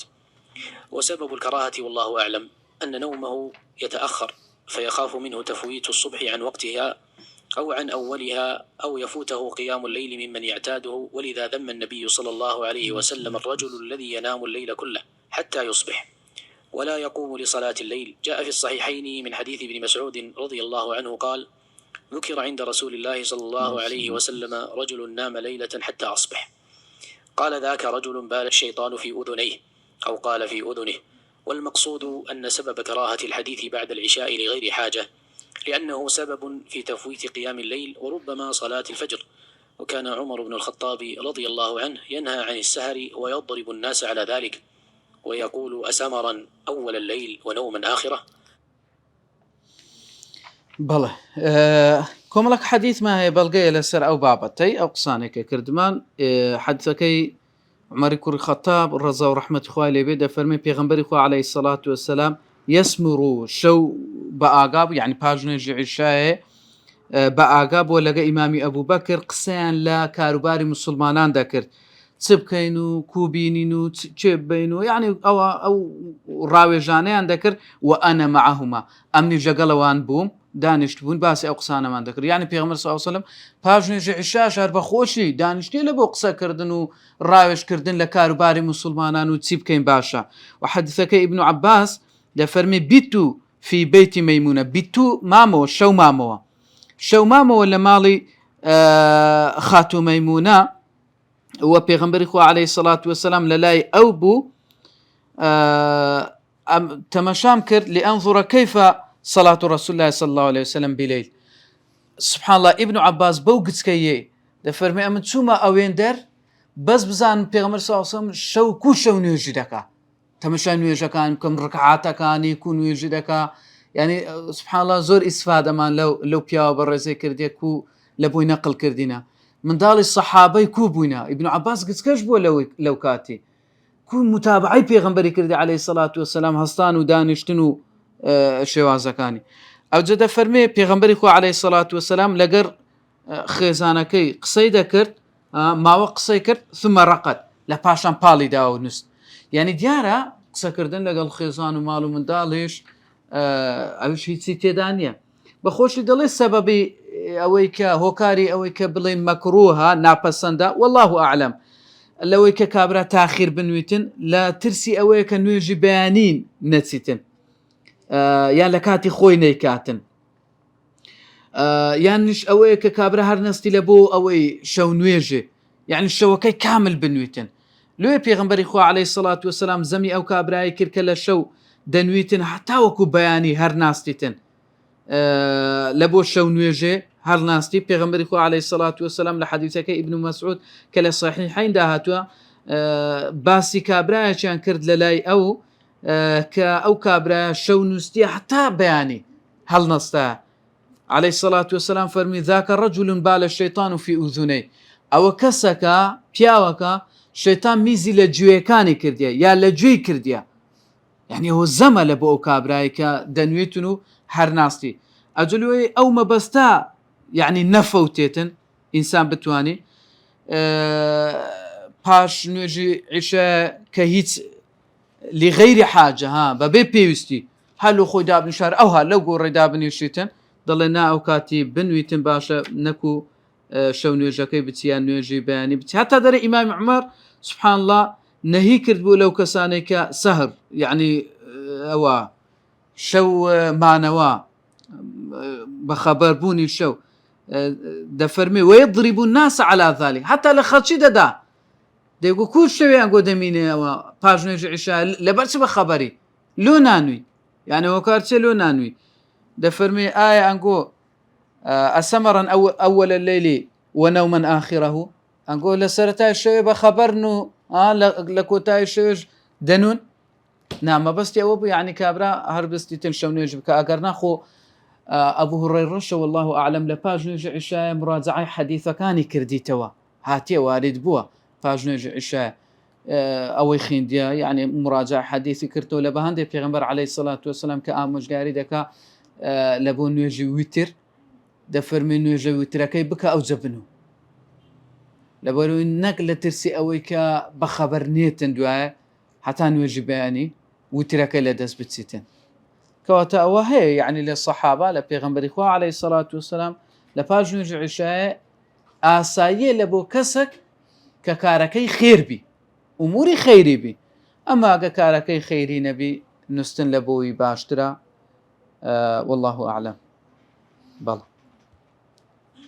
وسبب الكراهة والله أعلم أن نومه يتأخر فيخاف منه تفويت الصبح عن وقتها أو عن أولها أو يفوته قيام الليل ممن يعتاده، ولذا ذم النبي صلى الله عليه وسلم الرجل الذي ينام الليل كله حتى يصبح ولا يقوم لصلاة الليل. جاء في الصحيحين من حديث ابن مسعود رضي الله عنه قال: ذكر عند رسول الله صلى الله عليه وسلم رجل نام ليلة حتى أصبح، قال: ذاك رجل بال الشيطان في أذنيه، أو قال في أذنه. والمقصود أن سبب كراهة الحديث بعد العشاء لغير حاجة، لأنه سبب في تفويت قيام الليل وربما صلاة الفجر. وكان عمر بن الخطاب رضي الله عنه ينهى عن السهر ويضرب الناس على ذلك ويقول: أسمرا أول الليل ونوما آخرة. بله كۆمەڵک حەدیث ما هەیە بەڵگەیە لەسەر ئەو بابەتەی ئەو قسانێکە کردمان. حەدیثەکەی عومەری کوڕی خەتاب ڕەزا و ڕەحمەتی خوای لێبێ دەفەرمێ پێغەمبەری خوا عەلەیهی سەڵات وەسەلام یەسمر شەو بە ئاگا بوو، یعنی پاژنێژی عیشایە بە ئاگا بۆ لەگە ئیمامی ئەبوو بەکر قسەیان لە کاروباری مسلمانان دەکرد، چ بکەین و کوبینین و چێ بین و یعنی ئەو ڕاوێژانەیان دەکرد. و ئەنە مەعەهما ئەمنی ژەگەڵەوان بووم دانیشت بوون باسی ئەو قسانەمان دەکرد. یعنی پێغەمبەر صلی الله علیه و سلم پاژنێژی عیشاش هەر بەخۆشی دانیشتێ لە بۆ قسەکردن و ڕاوێژکردن لە کاروباری مسلمانان و چی بکەین باشە. و حەدیثەکەی ئیبن عەباس دەفەرمێ بیتو فی بەیتی مەیمونە، بیتو مامەوە شەو مامەوە، شەو مامەوە لە ماڵی خاتو مەیمونە. و پێغەمبەری خوا عەلەیهی سەڵات وەسەلام لە لای ئەو بوو تەماشام کرد لأنظر كيف صلاة رسول الله صلى الله عليه وسلم بليل. سبحان الله ابن عباس بو گچکەیە دەفەرمێ ئەمن چوومە ئەوێن دەر بەس بزانم پێغەمبەر صلی الله عليه وسلم شەو کو شەو نوێژی دەکا، تەماشای نوێژەکان بکەم ڕکعاتەکانی کو نوێژی دەکا. یعنی سبحان الله زۆر ئیسفادەمان لەو پیاوە بەڕێزەی کردێ کو لە بۆی نەقل کردینە. منداڵی سەحابەی کو بووینە. ئیبن عەباس گچکەش بووە لەو کاتی کو متابعەی پێغەمبەری کردی عەلەیهی سەڵات وەسەلام هەستان و دانیشتن و شێوازەکانی. ئەوجە دەفەرمێ پێغەمبەری خوا عەلەیهی سەڵات وەسەلام لەگەر خێزانەکەی قسەی دەکرد، ماوە قسەی کرد ثم ڕەقەد، لە پاشان پاڵی داوە و نووست. یعنی دیارە قسەکردن لەگەڵ خێزان و ماڵ و منداڵیش ئەوش هیچی تێدا نییە. بەخۆشی دەڵێ سەبەبی ئەوەی کە هۆکاری ئەوەی کە بڵێن مەکروهە ناپەسەندە والله ئەعلەم لەوەی کە کابرا تاخیر بنویتن لە ترسی ئەوەیە کە نوێژی بەیانین نەچیتن یان لە کاتی خۆی نەیکاتن، یانش ئەوەیە کە کابرا هەر نەستی لە بۆ ئەوەی شەو نوێژێ، یعنی شەوەکەی کامل بنویتن. لێ پێغەمبەری خوا عەلەیهی سەڵات وەسەلام زەمی ئەو کابرای کرد کە لە شەو دەنویتن حتا وەکو بەیانی هەر ناستیتن لە بۆ شەو نوێژێ هەر ناستی. پێغەمبەری خوا عەلەیهی سەڵات وەسەلام لە حەدیثەکەی ئیبن مەسعود کە لە صەحیحەین داهاتووە باسی کابرایەکیان کرد لە لای ئەو کە ئەو کابرایە شەو نووسیە حتا بەیانی هەڵنەستا. عەلەیهی سەڵات وەسەلام فەرمی ذاک رەجل بال الشەیطان فی ئوذنەی، ئەوە کەسەکە پیاوەکە شەیطان میزی لە گوێیەکانی کردیە یا لە گوێی کردیە. یعنی ئەوە زەمە لە بۆ ئەو کابرایی کە دەنوێتن و هەر ناستی. ئەجلوی ئەو مەبەستا یعنی نەفەوتێتن ئینسان بتوانی پاش نوێژی عیشا کە هیچ لغەیری حاجە بەبێ پێویستی هەلو خۆی دابنیشار ئەو هەر لەو گۆڕی دابنیشیتن دەڵێ نا ئەو کاتی بنویتن باشە نەکو شەو نوێژەکەی بچیان نوێژی بەیانی بچی. هەتا دەرە ئیمامی عومەر سبحان الله نەهی کرد بوو لەو کەسانێک کە سەهر یعنی ئەوە شەو مانەوە بەخەبەر بوونی شەو دەفەرمێ وەیەضریبو الناس عەلی ذەلیک، هەتا لە خەڵکی دەدا دەیگو کو شەویان گۆ دەمینێەوە پاش نوێژی عیشا لەبەر چ بەخەبەری لۆ نانووی، یعنی هۆکار چێ لۆ نانووی. دەفەرمێ ئایا ئەنگۆ ئەسەمەڕەن ئەوەل اللەیلی وەنەومەن ئاخیرەهو، ئەنگۆ لە سەرەتای شەوێ بەخەبەرن و لە کۆتایی شەوێش دەنون. نامەبەستی ئەوە بوو یعنی کابرا هەر بستیتن شەو نوێژ بکە. ئەگەر نەخۆ ئەبوو هورەیرەش والله ئەعلەم لە پاش نوێژی عیشایە مراجعەی حەدیثەکانی کردیتەوە، هاتیە وارد بووە پاش نوێژی عیشایە ئەوەی خوێندیە، یعنی مراجعە حەدیثی کردەوە لە بە هەندێک پێغەمبەر عەلەیهی سەڵات وەسەلام کە ئامۆژگاری دەکا لە بۆ نوێژی ویتر دەفەرمێ نوێژە ویترەکەی بکە ئەو جەبن و لەبەرەوەی نەک لە ترسی ئەوەی کە بەخەبەر نێتن دوایە هەتا نوێژی بەیانی وترەکەی لە دەست بچیتن کەواتە ئەوە هەیە یعنی لە سەحابە لە پێغەمبەری خوا عەلەیهی سەڵات وسەلام لە پاش نوێژی عیشایە ئاساییە لە بۆ کەسێک کە کارەکەی خێربی ئوموری خەیری بی ئەما ئەگە کارەکەی خەیری نەبی نووسن لە بۆی باشترە والله أعلم بلى.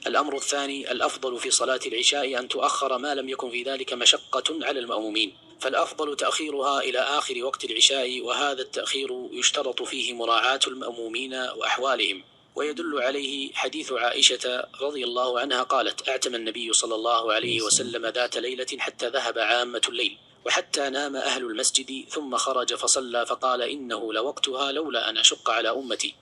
الأمر الثاني الأفضل في صلاة العشاء أن تؤخر ما لم يكن في ذلك مشقة على المأمومين، فالأفضل تأخيرها إلى آخر وقت العشاء، وهذا التأخير يشترط فيه مراعاة المأمومين وأحوالهم. ويدل عليه حديث عائشة رضي الله عنها قالت: اعتم النبي صلى الله عليه وسلم ذات ليلة حتى ذهب عامة الليل وحتى نام أهل المسجد ثم خرج فصلى فقال: إنه لوقتها لولا أن أشق على أمتي.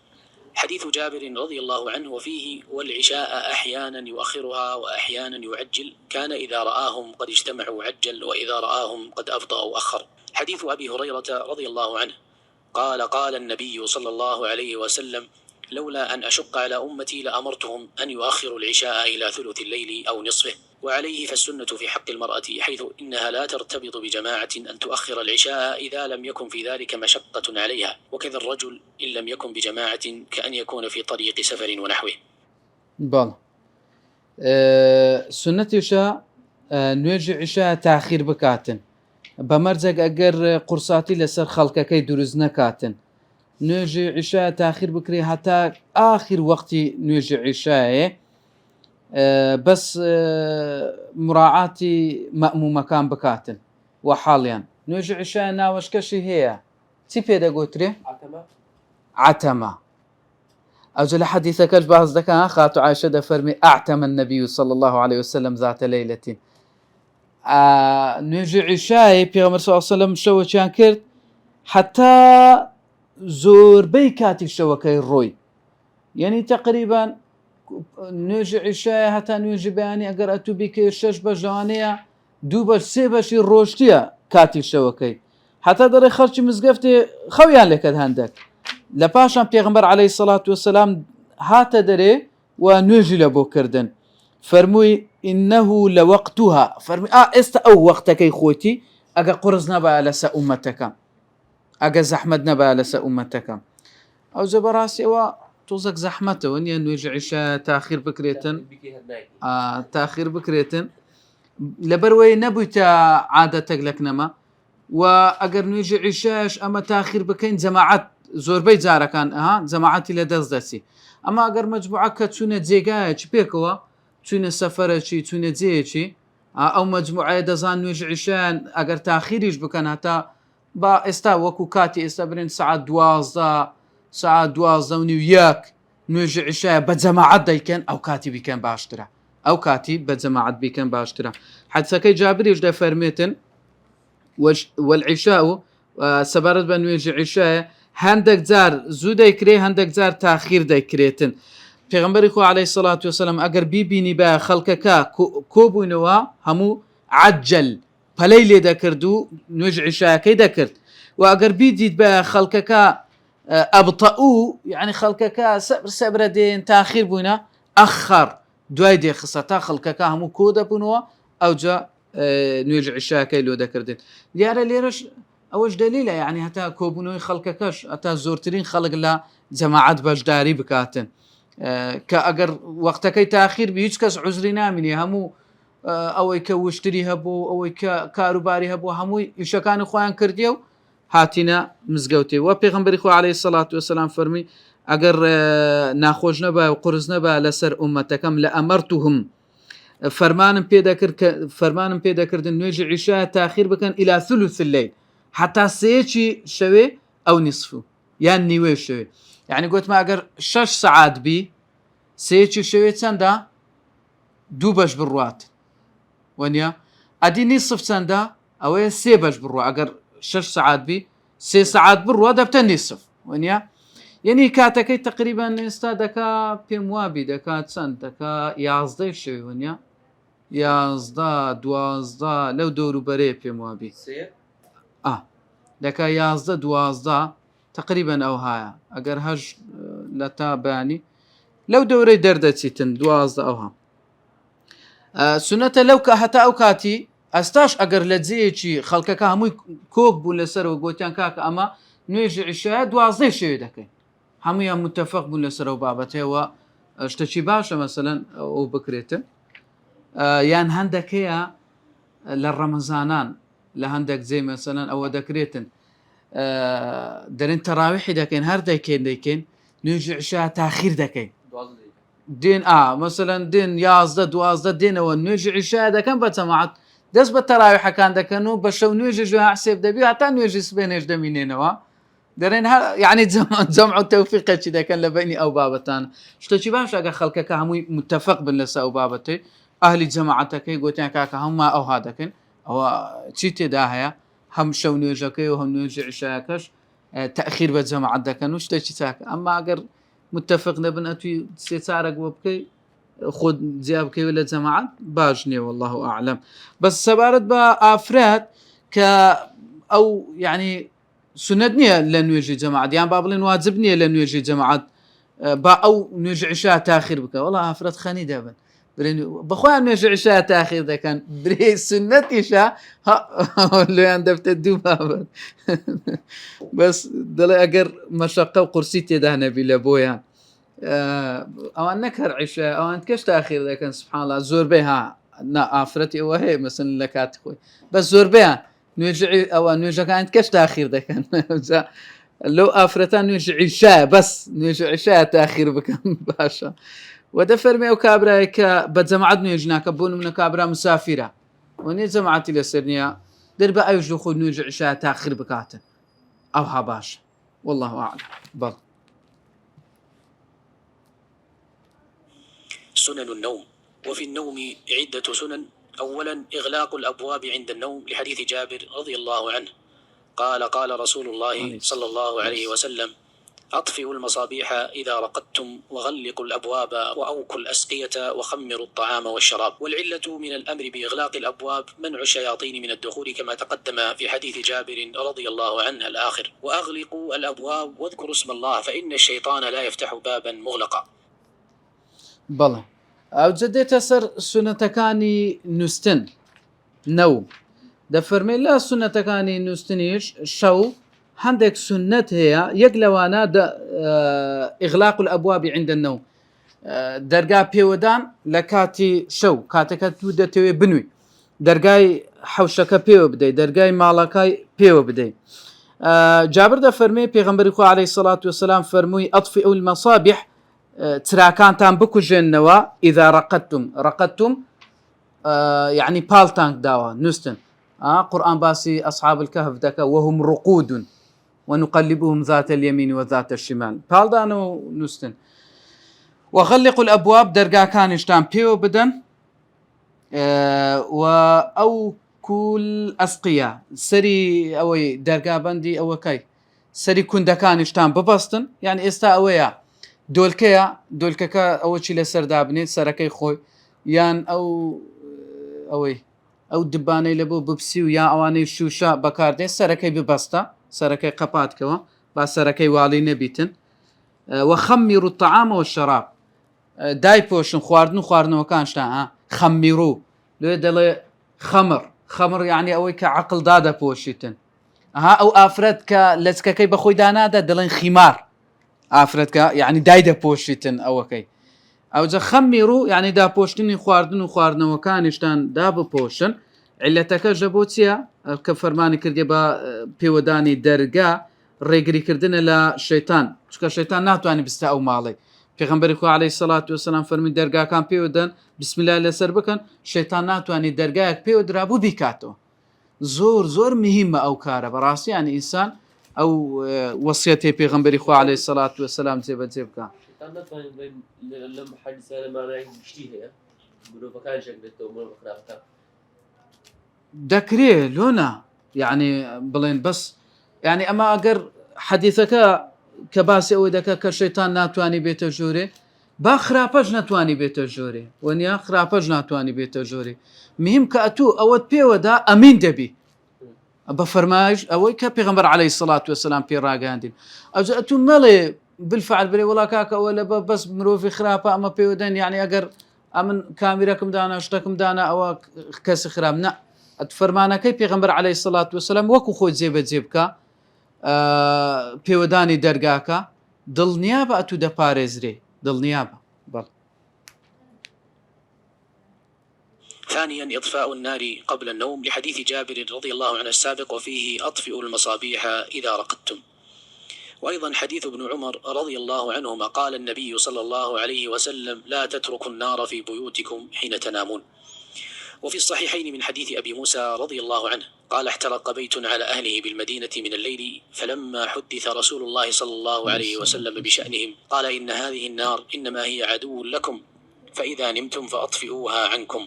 حديث جابر رضي الله عنه وفيه: والعشاء أحيانا يؤخرها وأحيانا يعجل، كان إذا رآهم قد اجتمعوا عجل وإذا رآهم قد أفضوا أخر. حديث أبي هريرة رضي الله عنه قال: قال النبي صلى الله عليه وسلم: لولا أن أشق على أمتي لأمرتهم أن يؤخروا العشاء إلى ثلث الليل أو نصفه. وعليه فالسنة في حق المرأة حيث إنها لا ترتبط بجماعة أن تؤخر العشاء إذا لم يكن في ذلك مشقة عليها، وكذا الرجل إن لم يكن بجماعة كأن يكون في طريق سفر ونحوه. بلى. سنة عشاء نوێژی عشاء تاخير بکاتن بەمەرجێک ئەگەر قورساتی لەسەر خەڵکەکەی دروست نەکاتن نوێژی عشاء تاخير بکرێ هەتا آخر وەختی نوێژی عشاء بەس مراعاتی مەأمومەکان بکاتن و حاڵیان نوێژی عشاء ناوەشکەشی هەیە چی پێدەگوترێ؟ عتەمە. ئەوجە لە حەدیثەکەش باز دەکەن خاتو عایشە دەفەرمێ أعتم النبي صلى الله عليه وسلم ذات ليلة. نوێژی عیشای پێغەمبەر صلی الله علیه و سلم شەوەچیان کرد حتا زۆربەی کاتی شەوەکەی ڕۆی، یعنی تقریبا نوێژی عیشای هەتا نوێژی بەیانی ئەگەر ئەتوو بیکەی 6 بەشانەیە 2 بەش 3 بەشی ڕۆشتیە کاتی شەوەکەی هەتا دەڕێ خەڵکی مزگەفتێ خەویان لێکرد هەندێک لە پاشان پێغەمبەر عەلەیهی سەڵات وسەلام هاتە دەرێ و نوێژی لە بۆ کردن فەرمووی إنه لوقتها فەرمی ئێستا ئەو وەختەکەی خۆتی ئەگە قورس نەبایە لەسەر ئومەتەکەم ئەگە زەحمەت نەبایە لەسەر ئومەتەکەم ئەوجە بەڕاستیەوە تۆزێک زەحمەتەوە نییە نوێژی عیشا تاخیر بکرێتن تاخیر بکرێتن لەبەرەوەی نەبوویتە عادەتێک لەکنەمە و ئەگەر نوێژی عیشاش ئەمە تاخیر بکەین جەماعەت زۆربەی جارەکان جەماعەتی لە دەست دەچی ئەمە ئەگەر مەجموعە کە چوونە جێگایەکی پێکەوە چوونە سەفەرەکی چوونە جێیەکی ئەو مەجموعەیە دەزان نوێژی عیشایان ئەگەر تاخیریش بکەن هەتا با ئێستا وەکو کاتی ئێستا برێن سەعات 12 ساعت 12 و نیو یەک نوێژی عیشایە بە جەماعەت دەیکەن ئەو کاتی بیکەن باشترە ئەو کاتی بە جەماعەت بیکەن باشترە حەدیثەکەی جابریش دەفەرمێتن والعیشاء سەبارەت بە نوێژی عیشایە هەندێک جار زوو دەیکرێ هەندێک جار تاخیر دەیکرێتن پێغەمبەری خوا عەلەیهی سەڵات وسەلام ئەگەر بیبینی بە خەڵکەکە کۆبوونەوە هەموو عەجەل پەلەی لێ دەکرد و نوێژی عیشایەکەی دەکرد و ئەگەر بیدیت بە خەڵکەکە ئەبتەئوو یعنی خەڵکەکە سەبرە دێن تاخیر بوونە ئەخەر دوای دێخستە تا خەڵکەکە هەموو کۆ دەبوونەوە ئەوجا نوێژی عیشایەکەی لۆ دەکردن دیارە لێرەش ئەوەش دلیلە یعنی هەتا کۆبوونەوەی خەڵکەکەش هەتا زۆرترین خەڵک لە جەماعەت بەشداری بکاتن کە ئەگەر وەختەکەی تاخیر بی هیچ کەس عوزری نامینێ هەموو ئەوەی کە وشتری هەبوو ئەوەی کە کاروباری هەبوو هەمووی ئیشەکانی خۆیان کردیە و هاتینە مزگەوتێ و پێغەمبەری خوا عەلەیهی سەڵات وسەلام فەرمی ئەگەر ناخۆش نەبا و قورس نەبا لەسەر ئومەتەکەم لە ئەمەرتوهم فەرمانم پێدەکردن نوێژی عیشا تاخیر بکەن ئیلا ثلث الليل حتا سێیەکی شەوێ ئەو نیسف یان نیوەی شەوێ یعنی گوتمە ئەگەر 6 سەعات بی سێیەکی شەوێ چەندە 2 بەش بڕوات وەنیە ئەدی نیسف چەندە ئەوەیە 3 بەش بڕوە ئەگەر 6 سەعات بی 3 سەعات بڕوە دەبتە نیسف وەنیە یعنی کاتەکەی تقریبان ئێستا دەکا پێم وابی دەکات چەند دەکا 11 شەوێ وەنیە 11 12 لەو دەوروبەرەیە پێم وابی دەکا 11 12 تقریبا ئەو هایە ئەگەر هەش لە تا بەیانی لەو دەورەی دەردەچیتن 12 ئەوها سنەتە لەو کە هەتا ئەو کاتی ئەستاش ئەگەر لە جێیەکی خەڵکەکە هەمووی کۆک بوو لەسەرەوە گوتیان کاکە ئەمە نوێژی عیشایە 12 شەوێ دەکەین هەمویان متتەفق بوون لەسەرەوە بابەتەوە شتێکی باشە مەسەلەن ئەو بکرێتن یان هەندێکەیە لە ڕەمەزانان لە هەندێک جێ مەسەلەن ئەوە دەکرێتن دەرێن تەراویحی دەکەین هەر دەکەین نوێژی عیشا تاخیر دەکەین دێن مەسەلەن دێن 11 12 دێنەوە نوێژی عیشا دەکەن بە جەماعەت دەست بە تەراویحەکان دەکەن و بە شەو نوێژی ژوێ حسێب دەبی هەتا نوێژی سبێنێش دەمینێنەوە دەرێن یعنی جەمع و تەوفیقێکی دەکەن لە بینی ئەو بابەتانە شتێکی باش ئەگە خەڵکەکە هەمووی متتەفق بن لەسەر ئەو بابەتەی ئەهلی جەماعەتەکەی گوتیان کاکە هەموو ئەوها دەکەن ئەوە چی تێدا هەیە هەم شەو نوێژەکەی و هەم نوێژی عیشایەکەش تەخیر بە جەماعەت دەکەن و شتێکی چاکە ئەمما ئەگەر متتەفق نەبن ئەتوی سێ چارەک بۆ بکەی خۆت جیا بکەوە لە جەماعەت باش نییە والله ئاعلم بەس سەبارەت بە ئافراد کە ئەو یعنی سنت نییە لە نوێژی جەماعەت یان با بڵێن واجب نییە لە نوێژی جەماعەت با ئەو نوێژی عیشا تاخیر بکە وەڵا ئافرەت خەنی دەبن بەخۆیان نوێژی عیشا تاخیر دەکەن برێ سنەتیشە لێیان دەفتە دوو بابەت بەس دەڵێ ئەگەر مەشەقە و قورسی تێدا نەبی لە بۆیان ئەوان نەکەر عیشا ئەوان کەش تاخیر دەکەن سبحان الله زۆربەی ئافرەتی ئەوە هەیە مەسەن لە کاتی خۆی بەس زۆربیان ئەوە نوێژەکان کەش تاخیر دەکەن لەو ئافرەتان نوێژی عیشایە بەس نوێژی عیشایە تاخیر بکەن باشە وەدە فەرمی ئەو کابرای کە بە جەماعەت نوێژ ناکە بۆ نمونە کابرا مسافرە وەنێ جەماعەتی لەسەر نییە دەربە ئەوش خۆ نوێژی عیشایە تاخیر بکاتن ئەوها باشە والله ئاعلم بەڵ سنن النوم وفي النوم عدة سنن أولا إغلاق الأبواب عند النوم لحديث جابر رضي الله عنه قال رسول الله صلى الله عليه وسلم أطفئوا المصابيح إذا رقدتم وغلقوا الأبواب وأوكوا الأسقية وخمروا الطعام والشراب والعلة من الأمر بإغلاق الأبواب منع الشياطين من الدخول كما تقدم في حديث جابر رضي الله عنه الآخر وأغلقوا الأبواب واذكروا اسم الله فإن الشيطان لا يفتح بابا مغلقا بەڵێ ئەو جدێتە سەر سونەتەکانی نووسن نەو دەفەرمێ لە سونەتەکانی نووسنیش شەو هەندێک سنت هەیە یەک لەوانە ئیغلاق الأبواب عند النوم دەرگا پێوەدان لە کاتی شەو کاتەکە تو دەتەوێ بنووی دەرگای حەوشەکە پێوە بدەیت دەرگای ماڵەکەی پێوە بدەیت جابر دەفەرمێ پێغەمبەری خوا عەلەیهی سەڵات وسەلام فەرمووی ئەطفئوا المەصابیح چراکانتان بکوژێنەوە ئیذا ڕەقەدتم یعنی پاڵتان داوە نووسن قورآن باسی ئەصحاب الكهف دەکە وهم رقود ونقلبهم ذات اليمين وذات الشمال پاڵدانەوە نووسن وغلقوا الأبواب دەرگاکانیشتان پێوە بدەن و ئەو کول ئەسقیە سەری ئەوەی دەرگابەندی ئەوەکەی سەری کوندەکانیشتان ببەستن یعنی ئێستا ئەوەیە دۆلکەکە ئەوە چی لەسەر دابنێت سەرەکەی خۆی یان ئەو دبانەی لە بۆ بپسی و یا ئەوانەی شوشە بەکاردێت سەرەکەی ببەستە سەرەکەی قەپاتکەوە با سەرەکەی واڵی نەبیتن وەخەممیڕ الطعام والشراب دای پۆشن خواردن و خواردنەوەکانشتان خەممیڕوو لێ دەڵێ خەمر یعنی ئەوەی کە عەقڵدا دەپۆشیتن ئەو ئافرەت کە لەچکەکەی بەخۆی دانادا دەڵێن خیمار ئافرەتکە یعنی دای دەپۆشیتن ئەوەکەی ئەوجە خەممیڕوو یعنی داپۆشتنی خواردن و خواردنەوەکانیشتان دابپۆشن علەتەکە ژە بۆ چییە کە فەرمانی کردێ بە پێوەدانی دەرگا ڕێگریکردنە لە شەیتان چکە شەیتان ناتوانانی بستە ئەو ماڵی پێغەمبەری خوا عەلەیهی سەڵات وسەلام فەرمی دەرگاکان پێوەدەن بسم الله لەسەر بکەن شەیتان ناتوانانی دەرگایەک پێوە درابوو بیکاتەوە زۆر مهمە ئەو کارە بەڕاستی یانی ئینسان ئەو وەسیەتی پێغەمبەری خوا عەلەیهی سەڵات وسەلام جێبەجێ بکات لەم حەدیثە لەمانای گشتی هەیە مرۆڤەکان شەکرێتەوە مرۆڤ دەکرێت لۆنا یعنی بڵێن بەس یعنی ئەمە ئەگەر حەدیثەکە کە باسی ئەوەی دەکە کە شەیتان ناتوانانی بێتە ژۆرێ با خراپەش ناتوانانی بێتە ژۆرێ وەنیا خراپەش ناتوانانی بێتە ژۆرێ مهم کە ئەتوو ئەوەت پێوەدا ئەمین دەبی بە فەرمایش ئەوەی کە پێغەمبەر عەلەیهی سەڵات وسەلام پێ ڕاگەاندین ئەوجا ئەتوو مەڵێ بالفعل بري ولا كاكا ولا بس مروفي خرابة أما بيودن يعني أجر أمن كاميراكم دانا اشتكم دانا أو كاس خرابنا أتفرمانا كي بيغمبر عليه الصلاة والسلام وكو خوت زيبكا بيوداني درجاكا دل نيابة أتو دا باريزري دل نيابة بل. ثانيا إطفاء النار قبل النوم لحديث جابر رضي الله عنه السابق وفيه أطفئوا المصابيح إذا رقدتم. وأيضا حديث ابن عمر رضي الله عنهما قال النبي صلى الله عليه وسلم لا تتركوا النار في بيوتكم حين تنامون. وفي الصحيحين من حديث أبي موسى رضي الله عنه قال احترق بيت على أهله بالمدينة من الليل فلما حدث رسول الله صلى الله عليه وسلم بشأنهم قال إن هذه النار إنما هي عدو لكم فإذا نمتم فأطفئوها عنكم.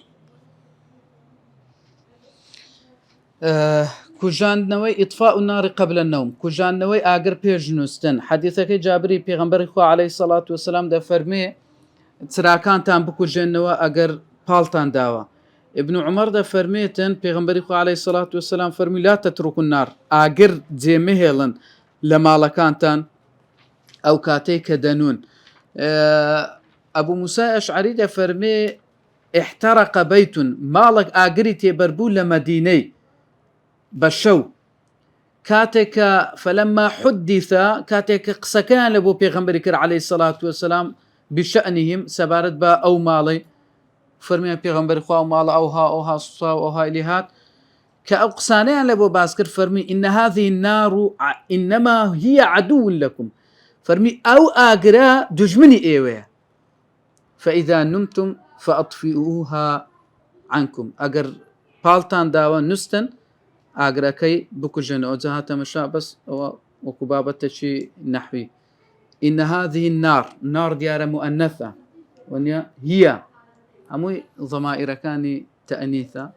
كوجاندنوي إطفاء النار قبل النوم كوجاندنوي آجر بيجنوستن حديثك جابري بيغمبر إخوة عليه الصلاة والسلام ده فرمي تراكان تام بكوجاندنوا أجر بالتان داوا. ابن عمر ده فرميتن بيغمبر إخوة عليه الصلاة والسلام فرمي لا تتركوا النار آجر زي مهلن لما لكانتان أو كاتيك دانون. أبو موسى أشعري ده فرمي احترق بيت مالك آجري تبربو لمديني بشو كاتك فلما حدث كاتك قسكان لبو بيغمبر عليه الصلاة والسلام بشأنهم سبارت با أو مالي فرمي بيغمبر خوا مال أوها صصا أوها إليهات كأقسانيان لبو باسكر فرمي إن هذه النار إنما هي عدو لكم فرمي أو آقرا دجمني إيوه فإذا نمتم فأطفئوها عنكم أقر بالتان داوا نستن آقراكي بكجن أوزها تمشى بس وكبابة شيء نحوي إن هذه النار ديار مؤنثة ونيا هي هموي ضمائر كاني تأنيثة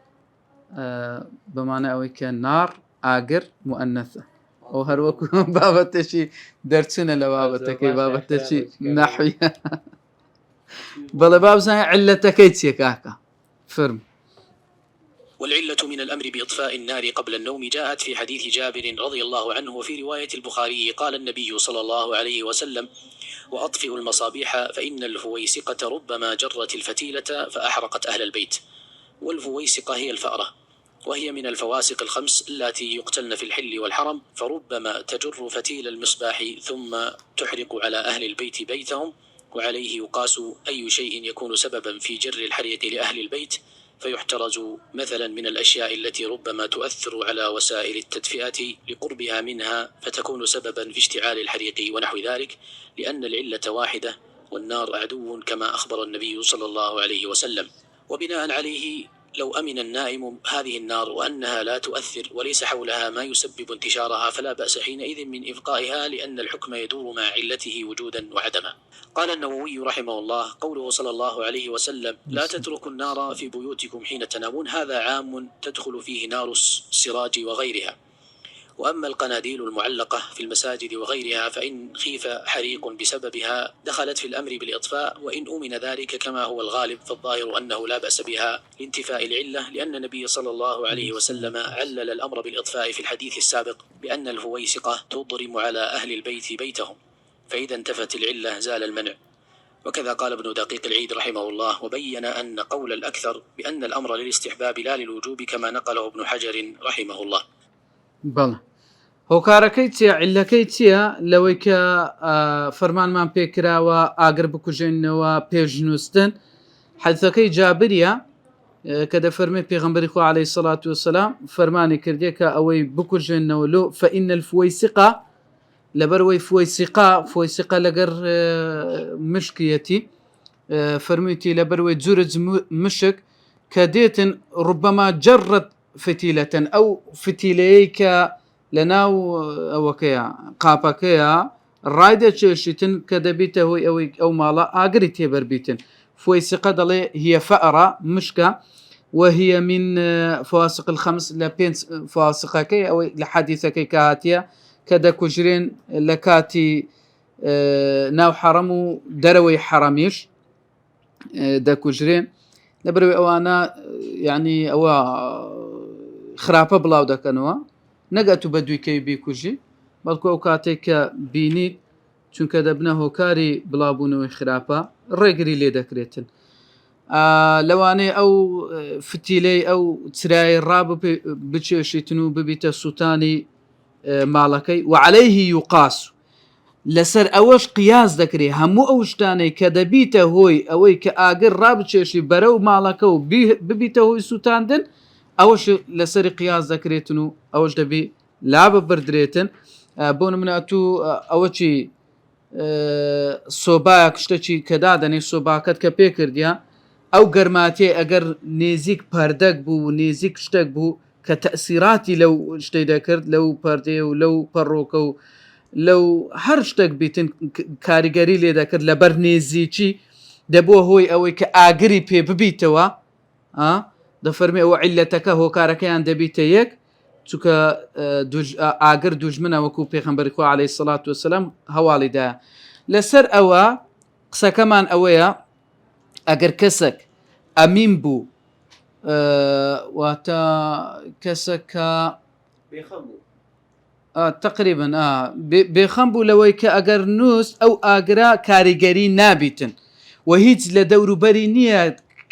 بمعنى أوي كان نار آقر مؤنثة أو هروكو بابة شيء درسنا لبابة بابة شيء نحوي بلا بابزها علتك كاكا فرم. والعلة من الأمر بإطفاء النار قبل النوم جاءت في حديث جابر رضي الله عنه وفي رواية البخاري قال النبي صلى الله عليه وسلم وأطفئوا المصابيح فإن الفويسقة ربما جرت الفتيلة فأحرقت أهل البيت. والفويسقة هي الفأرة وهي من الفواسق الخمس التي يقتلن في الحل والحرم فربما تجر فتيل المصباح ثم تحرق على أهل البيت بيتهم وعليه يقاس أي شيء يكون سببا في جر الحريق لأهل البيت فيحترز مثلا من الأشياء التي ربما تؤثر على وسائل التدفئة لقربها منها فتكون سببا في اشتعال الحريق ونحو ذلك لأن العلة واحدة والنار عدو كما أخبر النبي صلى الله عليه وسلم. وبناء عليه لو أمن النائم هذه النار وأنها لا تؤثر وليس حولها ما يسبب انتشارها فلا بأس حينئذ من إبقائها لأن الحكم يدور مع علته وجودا وعدما. قال النووي رحمه الله قوله صلى الله عليه وسلم لا تتركوا النار في بيوتكم حين تنامون هذا عام تدخل فيه نار السراج وغيرها. وأما القناديل المعلقة في المساجد وغيرها فإن خيف حريق بسببها دخلت في الأمر بالإطفاء وإن أمن ذلك كما هو الغالب فالظاهر أنه لا بأس بها لانتفاء العلة لأن النبي صلى الله عليه وسلم علل الأمر بالإطفاء في الحديث السابق بأن الفويسقة تضرم على أهل البيت بيتهم فإذا انتفت العلة زال المنع. وكذا قال ابن دقيق العيد رحمه الله وبين أن قول الأكثر بأن الأمر للاستحباب لا للوجوب كما نقله ابن حجر رحمه الله. بله هۆکارەکەی عیلەکەی چییە لەوەی کە فەرمانمان پێکراوە ئاگر بکوژێنەوە پێشنووسن حەدیثەکەی جابریە کە دەفەرمێ پێغەمبەری خوا عەلەیهی سەڵات وەسەلام فەرمانی کردێ کە ئەوەی بکوژێنەوە لۆ فەئینە الفوەیسقە لەبەرەوەی فوەیسقە لەگەر مشکیەتی فەرموویەتی لەبەرەوەی جورج مشک کە دێتن ڕوبەما جەڕت فتیلەتەن ئەو فتیلەیەی کە لەناو ئەوەکەیە قاپەکەیە ڕایدەچێشیتن کە دەبیتە هۆی ئەوەی ئەو ماڵە ئاگری تێبەربیتن فوەیسقە دەڵێ هي فأرة مشکە وهي من فواسق الخمس لە پێنج فواسقەکەی ئەوەی لە حەدیثەکەی کە هاتیە کە دەکوژرێن لە کاتی ناو حەرەم و دەرەوەی حەرەمیش دەکوژرێن لەبەرەوەی ئەوانە یعنی ئەوە خراپە بڵاو دەکەنەوە نەگەتو بە دوویکەی بیکوژی بەڵکو ئەو کاتێک کە بینیت چونکە دەبنە هۆکاری بڵاوبوونەوەی خراپە ڕێگری لێ دەکرێتن لەوانەیە ئەو فتیلەی ئەو چرای بچێشیتن و ببیتە سووتانی ماڵەکەی وعليه یوقاس لەسەر ئەوەش قیاس دەکرێت هەموو ئەو شتانەی کە دەبیتە هۆی ئەوەی کە ئاگر ڕابچێشی بەرەو ماڵەکە و ببیتە هۆی سووتاندن ئەوەش لەسەری قیاس دەکرێتن و ئەوەش دەبی لا ببردرێتن بۆ نمونە ئەوە چی سۆبایە شتێکی کە دادەنێ سۆباکەت کە پێ کردیا ئەو گەرماتێ ئەگەر نێزیک پەردەک بوو نێزیک شتێک بوو کە تەسیراتی لەو شتەی دەکرد لەو پەردێ و لەو پەڕۆکە و لەو هەر شتێک بیتن کاریگەری لێ دەکرد لەبەر نێزیکی دەبووە هۆی ئەوەی کە ئاگری پێ ببیتەوە دەفەرمێ ئەوە عیلەتەکە هۆکارەکەیان دەبیتە یەک چونکە ئاگر دوژمنە وەکو پێغەمبەری خوا عەلەیهی سەڵات وەسەلام هەواڵیدایە لەسەر ئەوە قسەکەمان ئەوەیە ئەگەر کەسێک ئەمین بوو واتە کەسەکە تقریبا بێخەم بوو لەوەی کە ئەگەر نووس ئەو ئاگرا کاریگەری نابیتن و هیچ لە دەوروبەری نییە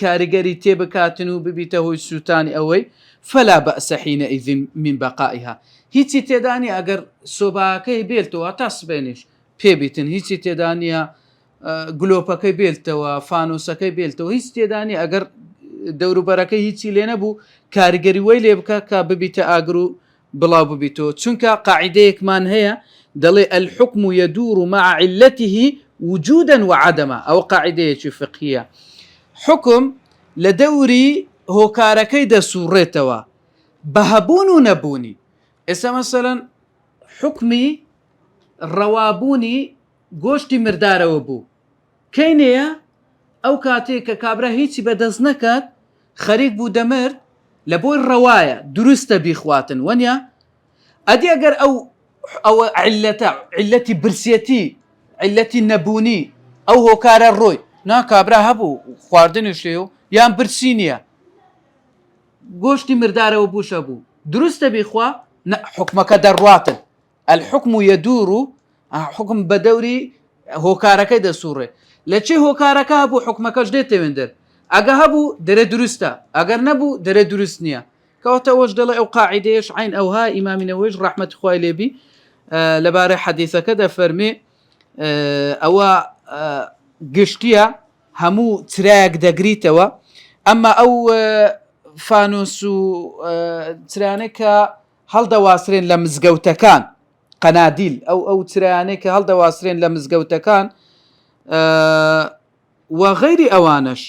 کاریگەری تێبکاتن و ببیتە هۆی سووتانی ئەوەی فلا بأس حينئذ من بقائها هیچی تێدانی ئەگەر سۆباکەی بێتەوە تا سبێنیش پێبیتن هیچی تێدانە گلۆپەکەی بێتەوە فانۆسەکەی بێتەوە هیچ تێدانی ئەگەر دەوروبەرەکەی هیچی لێ نەبوو کاریگەری وەی لێ بکە کە ببیتە ئاگر و بڵاو ببیتەوە چونکە قاعدەیەکمان هەیە دەڵێ الحكم يدور مع علته وجودا وعدما ئەو قاعدەیەکی فقهیە حکم لە دەوری هۆکارەکەی دەسوڕێتەوە بە هەبوون و نەبوونی ئێستا مەسەلەن حکمی ڕەوابوونی گۆشتی مردارەوە بوو کەینەیە ئەو کاتێک کە کابرا هیچی بەدەست نەکات خەریک بوو دەمرد لە بۆی ڕەوایە دروستە بیخواتن وەنیا ئەدی ئەگەر ئەوە عیلەتی برسێتی عیلەتی نەبوونی ئەو هۆکارە ڕۆی نا کابرا هەبوو خواردنی شێ و یان برسی نییە گۆشتی مردارەوە بووشە بوو دروستە بیخوا حکمەکە دەڕواتن الحكم يدور حکم بە دەوری هۆکارەکەی دەسوڕێ لە چێ هۆکارەکە هەبوو حکمەکەش دێتەوێندەر ئەگە هەبوو دەرێ دروستە ئەگەر نەبوو دەرێ دروست نییە کەواتە ئەوەش دەڵێ ئەو قاعدەیەش عین ئەوها ئیمامینەوەیش ڕەحمەتی خوای لێبی لەبارەی حەدیثەکە دەفەرمێ ئەوە گشتیە هەموو چرایەک دەگریتەوە ئەمما ئەو فانوس و چرانەی کە هەڵدەواسرێن لە مزگەوتەکان قەنادیل ئەو چرایانەی کە هەڵدەواسرێن لە مزگەوتەکان و غەیری ئەوانش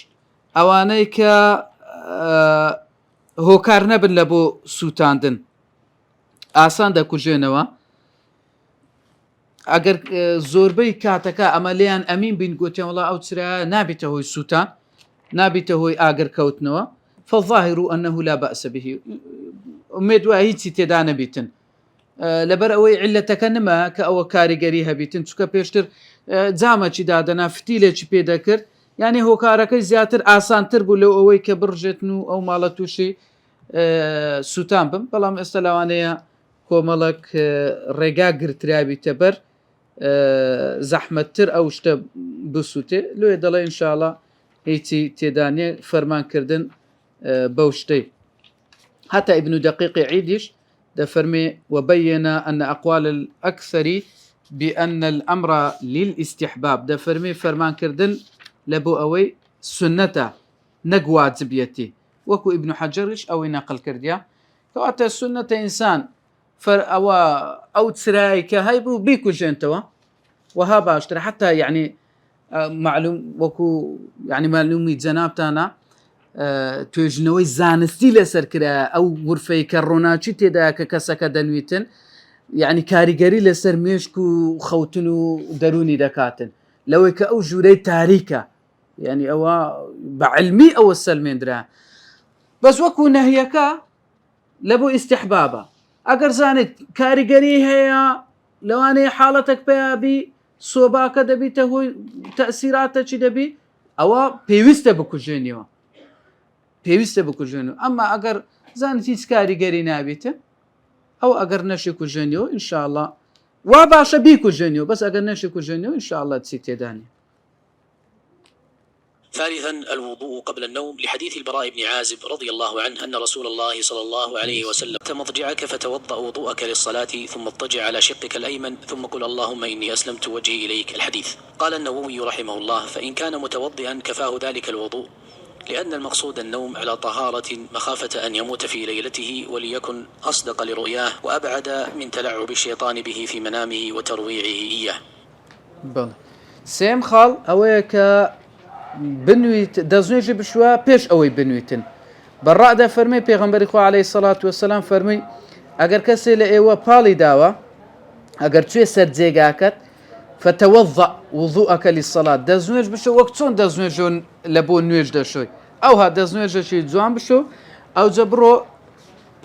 ئەوانەی کە هۆکار نەبن لە بۆ سووتاندن ئاسان دەکوژێنەوە ئەگەر زۆربەی کاتەکە ئەمە لیان ئەمین بین گوتیان وڵا ئەو چرایە نابیتە هۆی سووتان نابیتە هۆی ئاگر کەوتنەوە فالظاهر أنه لا بأس به ئومێدوایە هیچی تێدا نەبیتن لەبەر ئەوەی عیلەتەکە نما کە ئەوە کاریگەری هەبیتن چونکە پێشتر جامەکی دادەنا فتیلێکی پێدەکرد یعنی هۆکارەکەی زیاتر ئاسانتر بوو لەو ئەوەی کە بڕژێتن و ئەو ماڵە تووشی سووتان بم بەڵام ئێستا لەوانەیە کۆمەڵک ڕێگا گرترابیتە بەر زەحمەتتر ئەو شتە بسووتێ لێ دەڵێ ئینشاءڵڵا هیچی تێدانێ فەرمانکردن بەو شتەی حتى ابن دقيق عيدش دفرمي وبين أن أقوال الأكثر بأن الأمر للاستحباب دفرمي فرمان كردن لبو أوي سنته نقوى زبيتي وكو ابن حجرش أو نقل كرديا كواتا سنة إنسان أو تسرايك هايبو بيكو جنتوا وها باشتر حتى يعني معلوم وكو يعني معلومي جنابتانا توێژنەوەی زانستی لەسەر کرا ئەو ورفەی کە ڕۆناچی تێدا کە کەسەکە دەنویتن یعنی کاریگەری لەسەر مێشک و خەوتن و دەرونی دەکاتن لەوەی کە ئەو ژوورەی تاریکە یعنی ئەوە بەعلمی ئەوە سەلمێنرا بەس وەکو نەهیەکە لە بۆ ئیستیحبابە ئەگەر زانێت کاریگەری هەیە لەوانەیە حاڵەتێک پێیابی سۆباکە دەبیتە هۆی تەسیراتە چی دەبی ئەوە پێویستە بکوژێنیەوە پێویستە بکوژێنەوە ئەمما ئەگەر زانیت هیچ کاریگەری نابێتە ئەو ئەگەر نەشی کوژێنیەوە ئینشاءڵڵا وا باشە بیکوژێنیەوە بەس ئەگەر نەشی کوژێنیەوە ئینشاءالله چی تێدانی. ثالثا الوضوء قبل النوم لحديث البراء بن عازب رضي الله عنه أن رسول الله صلى الله عليه وسلم مضجعك فتوضأ وضوءك للصلاة ثم اضطجع على شقك الأيمن ثم قل اللهم إني أسلمت وجهي إليك. الحديث. قال النووي رحمه الله فإن كان متوضئا كفاه ذلك الوضوء لأن المقصود النوم على طهارة مخافة أن يموت في ليلته وليكن أصدق لرؤياه وأبعد من تلعب الشيطان به في منامه وترويعه إياه. بەڵێ سێم خاڵ ئەوەیە کە بنویت دەستنوێژی بشوە پێش ئەوەی بنویتن. بەڕادا فەرمووی پێغەمبەری خوا عەلەیهی سەڵات وەسەلام فەرمووی ئەگەر کەسێ لە ئێوە پاڵی داوە ئەگەر توێ سەر جێگاکەت فتەوەضە وضوءەکە لیسەڵات دەستنوێژ بشە وەک چۆن دەستنوێژۆن لە بۆ نوێژ دەشۆی ئەوها دەستنوێژەشی جوان بشۆ ئەوجە بڕۆ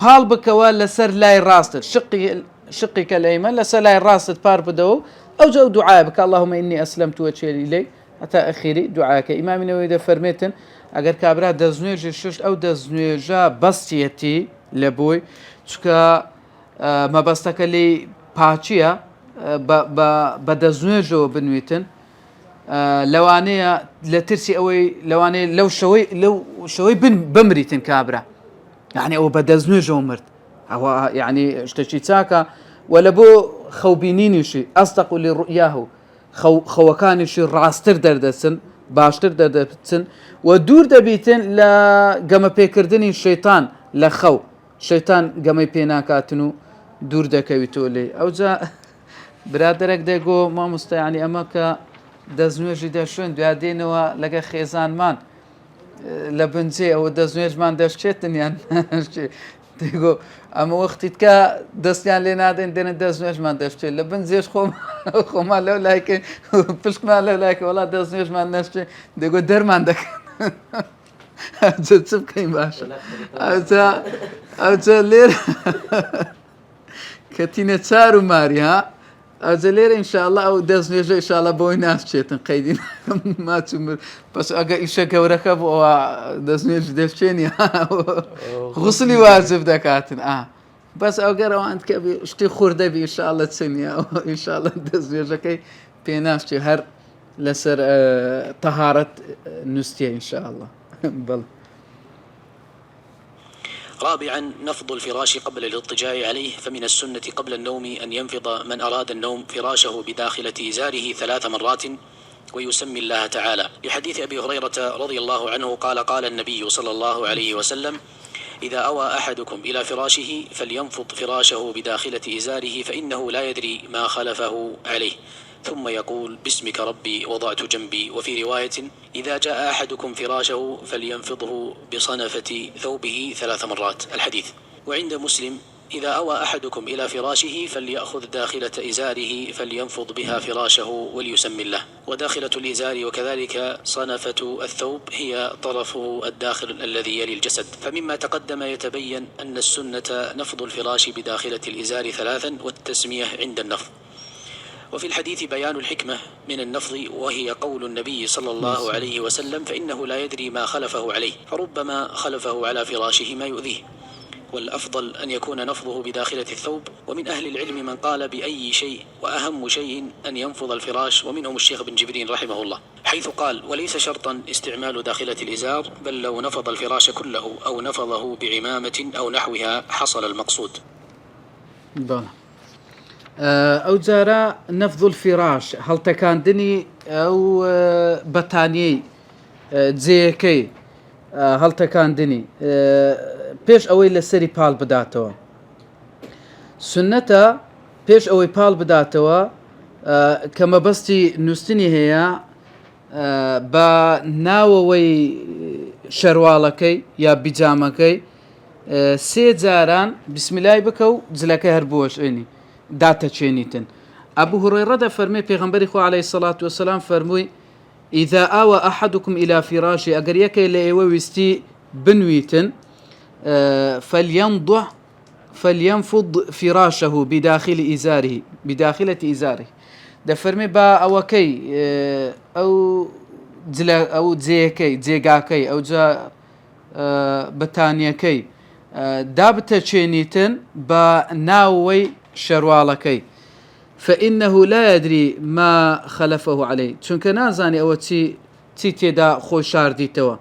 پاڵ بکەوە لەسەر لای ڕاستت شقیکە لەیمە لەسەر لای ڕاستت پار بدەوە ئەوجە ئەو دوعای بکە اللهم إني أسلمت وجهي إليك هەتا ئەخیری دوعاکە ئیمامی نەوەوی دەفەرمێتن ئەگەر کابرا دەستنوێژی ششت ئەو دەستنوێژە بەستیەتی لە بۆی چکە مەبەستەکە لی پاچیە بە دەستنوێژەوە بنویتن لەوانەیە لە ترسی ئەوەی لەوانەیە لەو شەوەی بمریتن کابرا یعنی ئەوە بە دەستنوێژەوە مرد ئەوە یعنی شتێکی چاکە و لە بۆ خەوبینینیشی ئەستەق لڕؤیاه خەوەکانیشی ڕاستتر دەردەچن باشتر دەردەچن و دوور دەبیتن لە گەمە پێکردنی شەیتان لە خەو شەیتان گەمەی پێناکاتن و دوور دەکەویتەوە لێ ئەوجا برادەرێک دەیگۆ مامۆستا یعنی ئەمە کە دەستنوێژی دەشوێن دوای دێنەوە لەگە خێزانمان لە بنجێ ئەوە دەستنوێژمان دەشتێتن یان دەیگۆ ئەمە وەختیت کە دەستیان لێ نادەین دێنە دەستنوێژمان دەشتێت لە بنجێش خۆمان لەو لایکە پشتمان لەو لایکە وڵا دەستنوێژمان نەشتێ دەیگۆ دەرمان دەکەن چ بکەین باشە ئەوجا لێرە کەتینە چار و ماری ها ئەوجە لێرە ئینشاءالله ئەو دەستنوێژە ئینشاءالله بۆی ناچێتن قەیدی ماچمر بەس ئەگە ئیشە گەورەکە بۆ ئەوە دەستنوێژ دەشتێنی غوسلی واجب دەکاتن بەس ئەوگەرەوان کە شتی خوردەبی ئینشاءالله چنیە ئینشاءالله دەستنوێژەکەی پێناچێ هەر لەسەر تەهارەت نووسیە ئینشاءالله بەڵێ. رابعا نفض الفراش قبل الاضطجاع عليه فمن السنة قبل النوم أن ينفض من أراد النوم فراشه بداخلة إزاره 3 مرات ويسمي الله تعالى لحديث أبي هريرة رضي الله عنه قال قال النبي صلى الله عليه وسلم إذا أوى أحدكم إلى فراشه فلينفض فراشه بداخلة إزاره فإنه لا يدري ما خلفه عليه ثم يقول باسمك ربي وضعت جنبي. وفي رواية إذا جاء أحدكم فراشه فلينفضه بصنفة ثوبه 3 مرات. الحديث. وعند مسلم إذا أوى أحدكم إلى فراشه فليأخذ داخلة إزاره فلينفض بها فراشه وليسمي الله. وداخلة الإزار وكذلك صنفة الثوب هي طرفه الداخل الذي يلي الجسد. فمما تقدم يتبين أن السنة نفض الفراش بداخلة الإزار 3 والتسمية عند النفض. وفي الحديث بيان الحكمة من النفض وهي قول النبي صلى الله عليه وسلم فإنه لا يدري ما خلفه عليه فربما خلفه على فراشه ما يؤذيه والأفضل أن يكون نفضه بداخلة الثوب. ومن أهل العلم من قال بأي شيء وأهم شيء أن ينفض الفراش ومنهم الشيخ بن جبرين رحمه الله حيث قال وليس شرطا استعمال داخلة الإزار بل لو نفض الفراش كله أو نفضه بعمامة أو نحوها حصل المقصود. ئەو جارە نەفض الفراش هەڵتەکاندنی ئەو بەتانیەی جێیەکەی هەڵتەکاندنی پێش ئەوەی لەسەری پاڵ بداتەوە سنەتە پێش ئەوەی پاڵ بداتەوە کە مەبەستی نووسنی هەیە بە ناوەوەی شەرواڵەکەی یا بیجامەکەی 3 جاران بسمیلای بکە و جلەکە هەر بۆشێنی داتە چێنیتن. ئەبوو هورەیرە فەرمووی پێغەمبەری خوا عەلەیهی سەڵات وەسەلام فەرمووی ئیذا ئاوە ئەحەدوکم ئیلا فیراشی ئەگەر یەکێ لە ئێوە ویستی بنویتن فلينفض فراشه بداخلة إزاره دەفەرمێ بە ئەوەکەی ئەو جێیەکەی جێگاکەی ئەو جا بەتانیەکەی دابتە چێنیتن بە ناوەی شەرواڵەکەی فإنه لا يدري ما خلفه عليه چونکە نازانێ ئەوە چی تێدا خۆی شاردیتەوە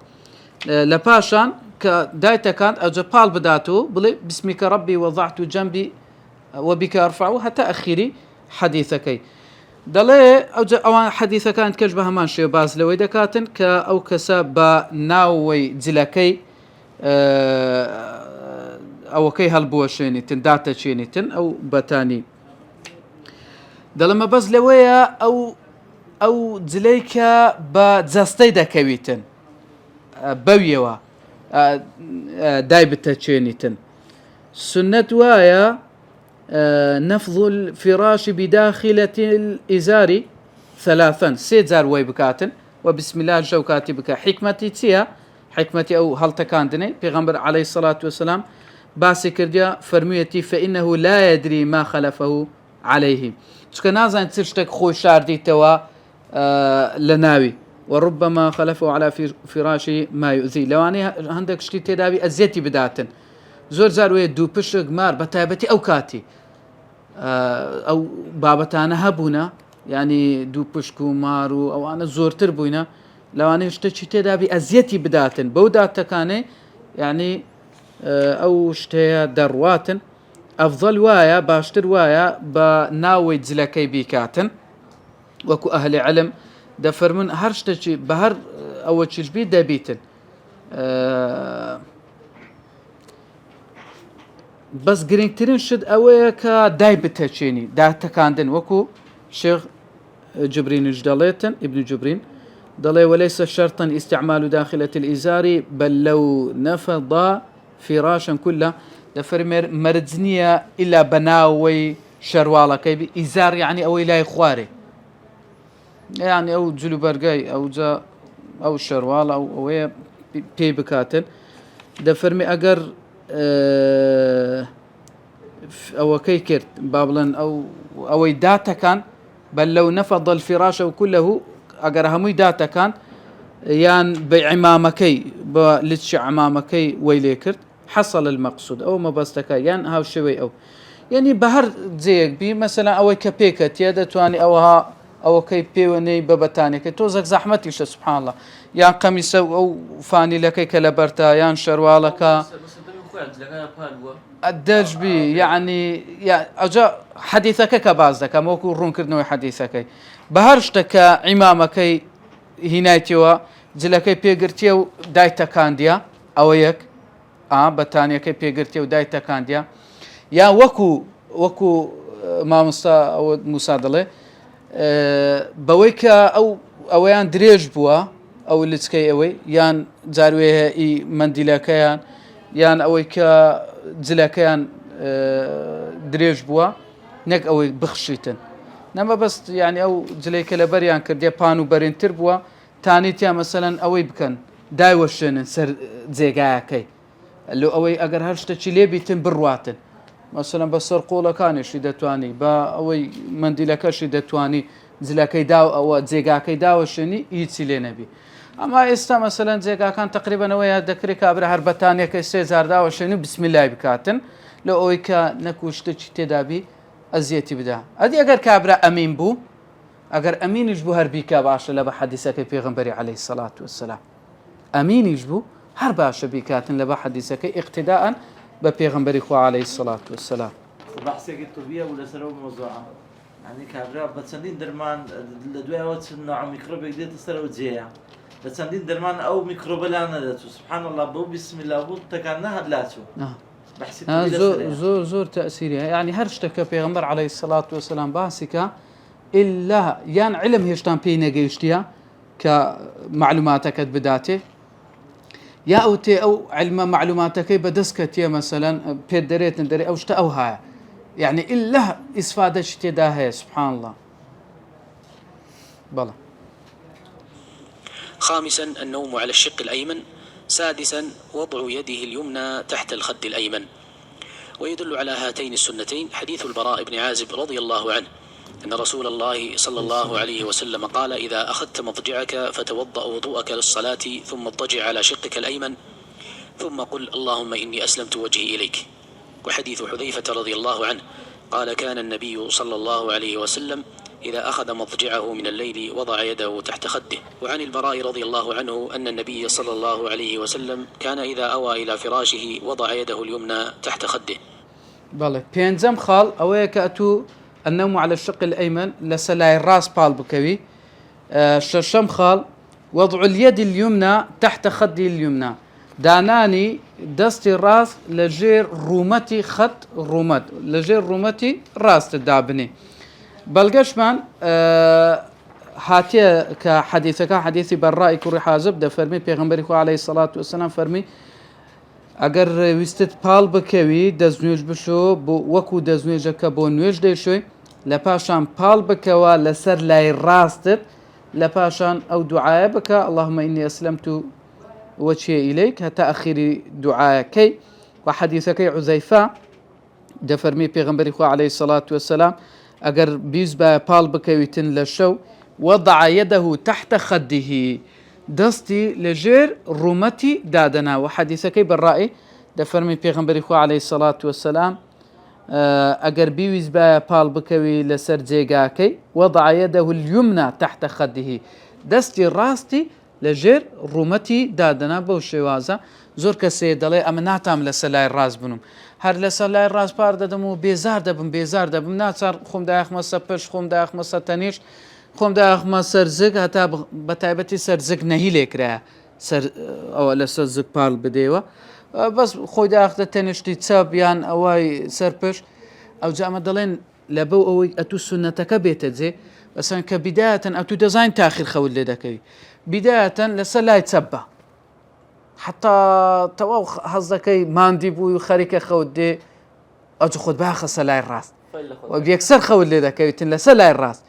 لە پاشان کە دایتەکان ئەوجە پاڵ بداتەوە بڵێ بسمیکە ربی وضعت جنبی وبك أرفعه حتى أخيري حديثكي دەڵێ ئەوان حەدیثەکان کەش بە هەمان شێوە باز لەوەی دەکاتن کە ئەو کەسە بە ناوەی جلەکەی ئەوەکەی هەڵبوەشێنیتن داتەچێنیتن ئەو بەتانی دەڵێمە بەس لەوەیە ئەو جلەی کە بە جەستەی دەکەویتن بەویەوە دای بتەچێنیتن سنەت وایە نفض الفراش بداخلة الإزار ثلاثا سيزار وي بكاتن وبسم الله الجوكاتي بك حكمتي تيا حكمتي أو هل تكاندني پیغمبر عليه الصلاة والسلام باسي كرديا فرميتي فإنه لا يدري ما خلفه عليه چکە نازانێت چ شتێک خۆی شاردیتەوە لە وربما خلفه على فراشي ما يؤذي لەوانەیە هەندێک شتی تێداوی ئەزیەتی بداتن زۆر جار وێ دوو پشک مار بە تایبەتی ئەو کاتی ئەو بابەتانە هەبوونە ینی دوو پشک و مار و ئەوانە زۆرتر بووینە لەوانەیە شتێکی تێداوی ئەزیەتی بداتن بەو داتەکانەی ینی ئەو شتەیە دەڕواتن ئەفضل وایە باشتر وایە بە ناوەی جلەکەی بیکاتن وەکو ئەهلی علم دەفەرمون هەر شتێکی بە هەر ئەوە چشبی دەبیتن بەس گرنگترین شت ئەوەیە کە دای بتەچێنی داتەکاندن وەکو شێخ جبرینش دەڵێتن ئیبن جبرین دەڵێ وليس شرطا استعمال داخلة الإزار بل لو نفض فراشا كله دەفەرمێ مەرج نییە ئیلا بەناوەی شەرواڵەکەی ئیزار یعنی ئەوەی لای خوارێ یعنی ئەو جلوبەرگای ئەو شەرواڵ ئەوەیە پێی بکاتن دەفەرمێ ئەگەر ئەوەکەی کرد با بڵێن ئەوەی داتەکان بەل لەو نەفەض الفراش كله ئەگەر هەمووی داتەکان یان بە عیمامەکەی بە لچی عمامەکەی وەی لێ کرد حصل المقصود أو ما بستك يان هاو شوي يعني بهر زيك بي مثلا أو كبيكت يا تواني أو كي بيوني ببتاني كي توزك زحمتي سبحان الله يان قميص أو فاني لك كلبرتا يان شروالك الدج بي يعني أجا حديثك كبازك موكو رون كردنوي حديثك بهرشتك عمامك هنايتيوا جلكي بيغرتيو دايتا كانديا أو يك بەتانیەکەی پێگرتێ و دایتەکاندیا یا وەکو مامۆستا ئەوە موسا دەڵێ بەوەی کە ئەوەیان درێژ بووە ئەو لچکەی ئەوەی یان جاروێ مندیلەکەیان یان ئەوەی کە جلەکەیان درێژ بووە نەک ئەوەی بخشیتن نەمە بەست یعنی ئەو جلەی کە لەبەریان کردێ پان و بەرینتر بووە تانیتیان مەسەلەن ئەوەی بکەن دایوەشێنن سەر جێگایەکەی لو ئەوەی ئەگەر هەر شتێکی لێبیتن بڕواتن مەسەلەن بە سەر قۆڵەکانیشی دەتوانی بە ئەوەی مندیلەکەشی دەتوانی جلەکەی داو ئەوە جێگاکەی داوەشێنی هیچی لێ نەبی ئەما ئێستا مەسەلەن جێگاکان تقریبەنەوەیە دەکرێت کابرا هەر بەتانیەکەی 3000 داوەشێنی بسم الله بکاتن لە ئەوەی کە نەکو شتێکی تێدابی ئەزیەتی بدا ئەدی ئەگەر کابرا ئەمین بوو ئەگەر ئەمینیش بوو هەر بیکە باشە لە بە حەدیثەکەی پێغەمبەری عەلەیهی سەڵات وەسەلام ئەمینیش بوو هر باشە بیکاتن لە بە حەدیثەکەی اقتداء بە پێغەمبەری خوا عەلەیهی سەڵات وەسەلام بەحسێکی طبیە و لەسەرەوە مۆزوعە یعنی کابرا بە چەندین دەرمان لە دوایەوە چ نوع میکرۆبێک دێتە سەرەوە جێیە لە چەندین دەرمان ئەو میکرۆبە لا نەدەچوو سبحان الله بەو بسم الله بوو تەکان نەهات لاچوو زۆر تەئسیری هەیە یعنی هەر شتێک کە پێغەمبەر عەلەیهی سەڵات وەسەلام باسی کە ئیلا یان علم هێشتان پێی نەگەیشتیە کە معلوماتەکەت بداتێ یا ئەو تێ ئەو علمە معلوماتەکەی بەدەستکەتیە مەسەلەن پێ دەرێتن دەرێ ئەو شتە ئەو هەیە يعني إلا إسفادة تداهي سبحان الله بلى. خامسا النوم على الشق الأيمن. سادسا وضع يده اليمنى تحت الخد الأيمن. ويدل على هاتين السنتين حديث البراء بن عازب رضي الله عنه أن رسول الله صلى الله عليه وسلم قال إذا أخذت مضجعك فتوضأ وضوءك للصلاة ثم اضطجع على شقك الأيمن ثم قل اللهم إني أسلمت وجهي إليك. وحديث حذيفة رضي الله عنه قال كان النبي صلى الله عليه وسلم إذا أخذ مضجعه من الليل وضع يده تحت خده. وعن البراء رضي الله عنه أن النبي صلى الله عليه وسلم كان إذا أوى إلى فراشه وضع يده اليمنى تحت خده. بله بينزم خال أويك كأتو النوم على الشق الأيمن لسلاي الراس بال بكوي. ششم خال وضع اليد اليمنى تحت خدي اليمنى، داناني دستي راس لجير رومتي خط رومت لجير رومتي راس تدابني. بلغشمان هاتي كحديثك حديثي براء كوري حازب ده فرمي پیغمبر خو عليه الصلاة والسلام فرمي اگر ویستت پال بکوی دزنویج بشو وکو دزنویج که بو نویج دیشوی لپاشان پال بکوا لسر لای راستت لپاشان او دعای بکا اللهم إني أسلمت وجهي إليك حتى أخير دعاكي. وحديثك عزيفة ده فرمي پیغمبر خو عليه الصلاة والسلام اگر بيز با پال بکویتن لشو وضع يده تحت خده دستي لجير رومتي دادنا. وحديثك بالرأي ده فرمي پیغمبر خو عليه الصلاة والسلام اگر بيوز با پال بكوي لسر جيگاكي وضع يده اليمنى تحت خده دستي راستي لجير رومتي دادنا. بو شوازه زور کسی دلی اما ناتام لسلای راز بنم هر لسلای راز پار دادمو بیزار دبم ناچار خوم داخ مسا پش خوم داخ مسا تنیش خوم داخ مسا سرزق حتی بتایبتی سرزق نهی لیکره سر او لسرزق پال بدیوه بس خوی داخ تنیش تیتساب یان اوای سرپش او جامع دلين لبو او اتو سنتك بيتزي بس كبداية اتو ديزاين تاخير خول لدكي بداية لسلا يتسبى حتى تو حظكي ماندي بو خريكه خودي اجو خد باخ سلاي الراس وبيكسر خول لدكي لسلا الراس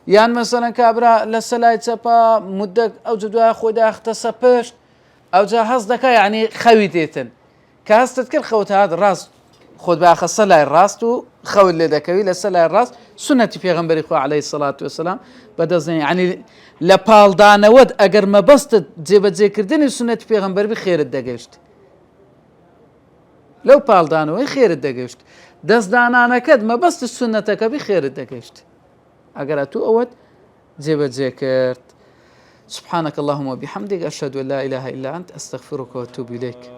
يعني مثلا كابرا لسلا يتسبى مدة او جدوا خدا اختصبش او جا حظك يعني خويتيتن كاستذكر خوت هذا الراس خود باخ الصلاة الراس تو خول لدكوي للصلاة الراس سنة في غنبري خو عليه الصلاة والسلام بدأ يعني لبال دانا ود أجر ما بسط جيبت ذكردني سنة في غنبري بخير الدقيشت لو بال دانا خير الدقيشت دس دانا أنا كد ما بسط السنة بخير الدقيشت أجر تو أود جيبت ذكرت. سبحانك اللهم وبحمدك أشهد أن لا إله إلا أنت أستغفرك وأتوب إليك.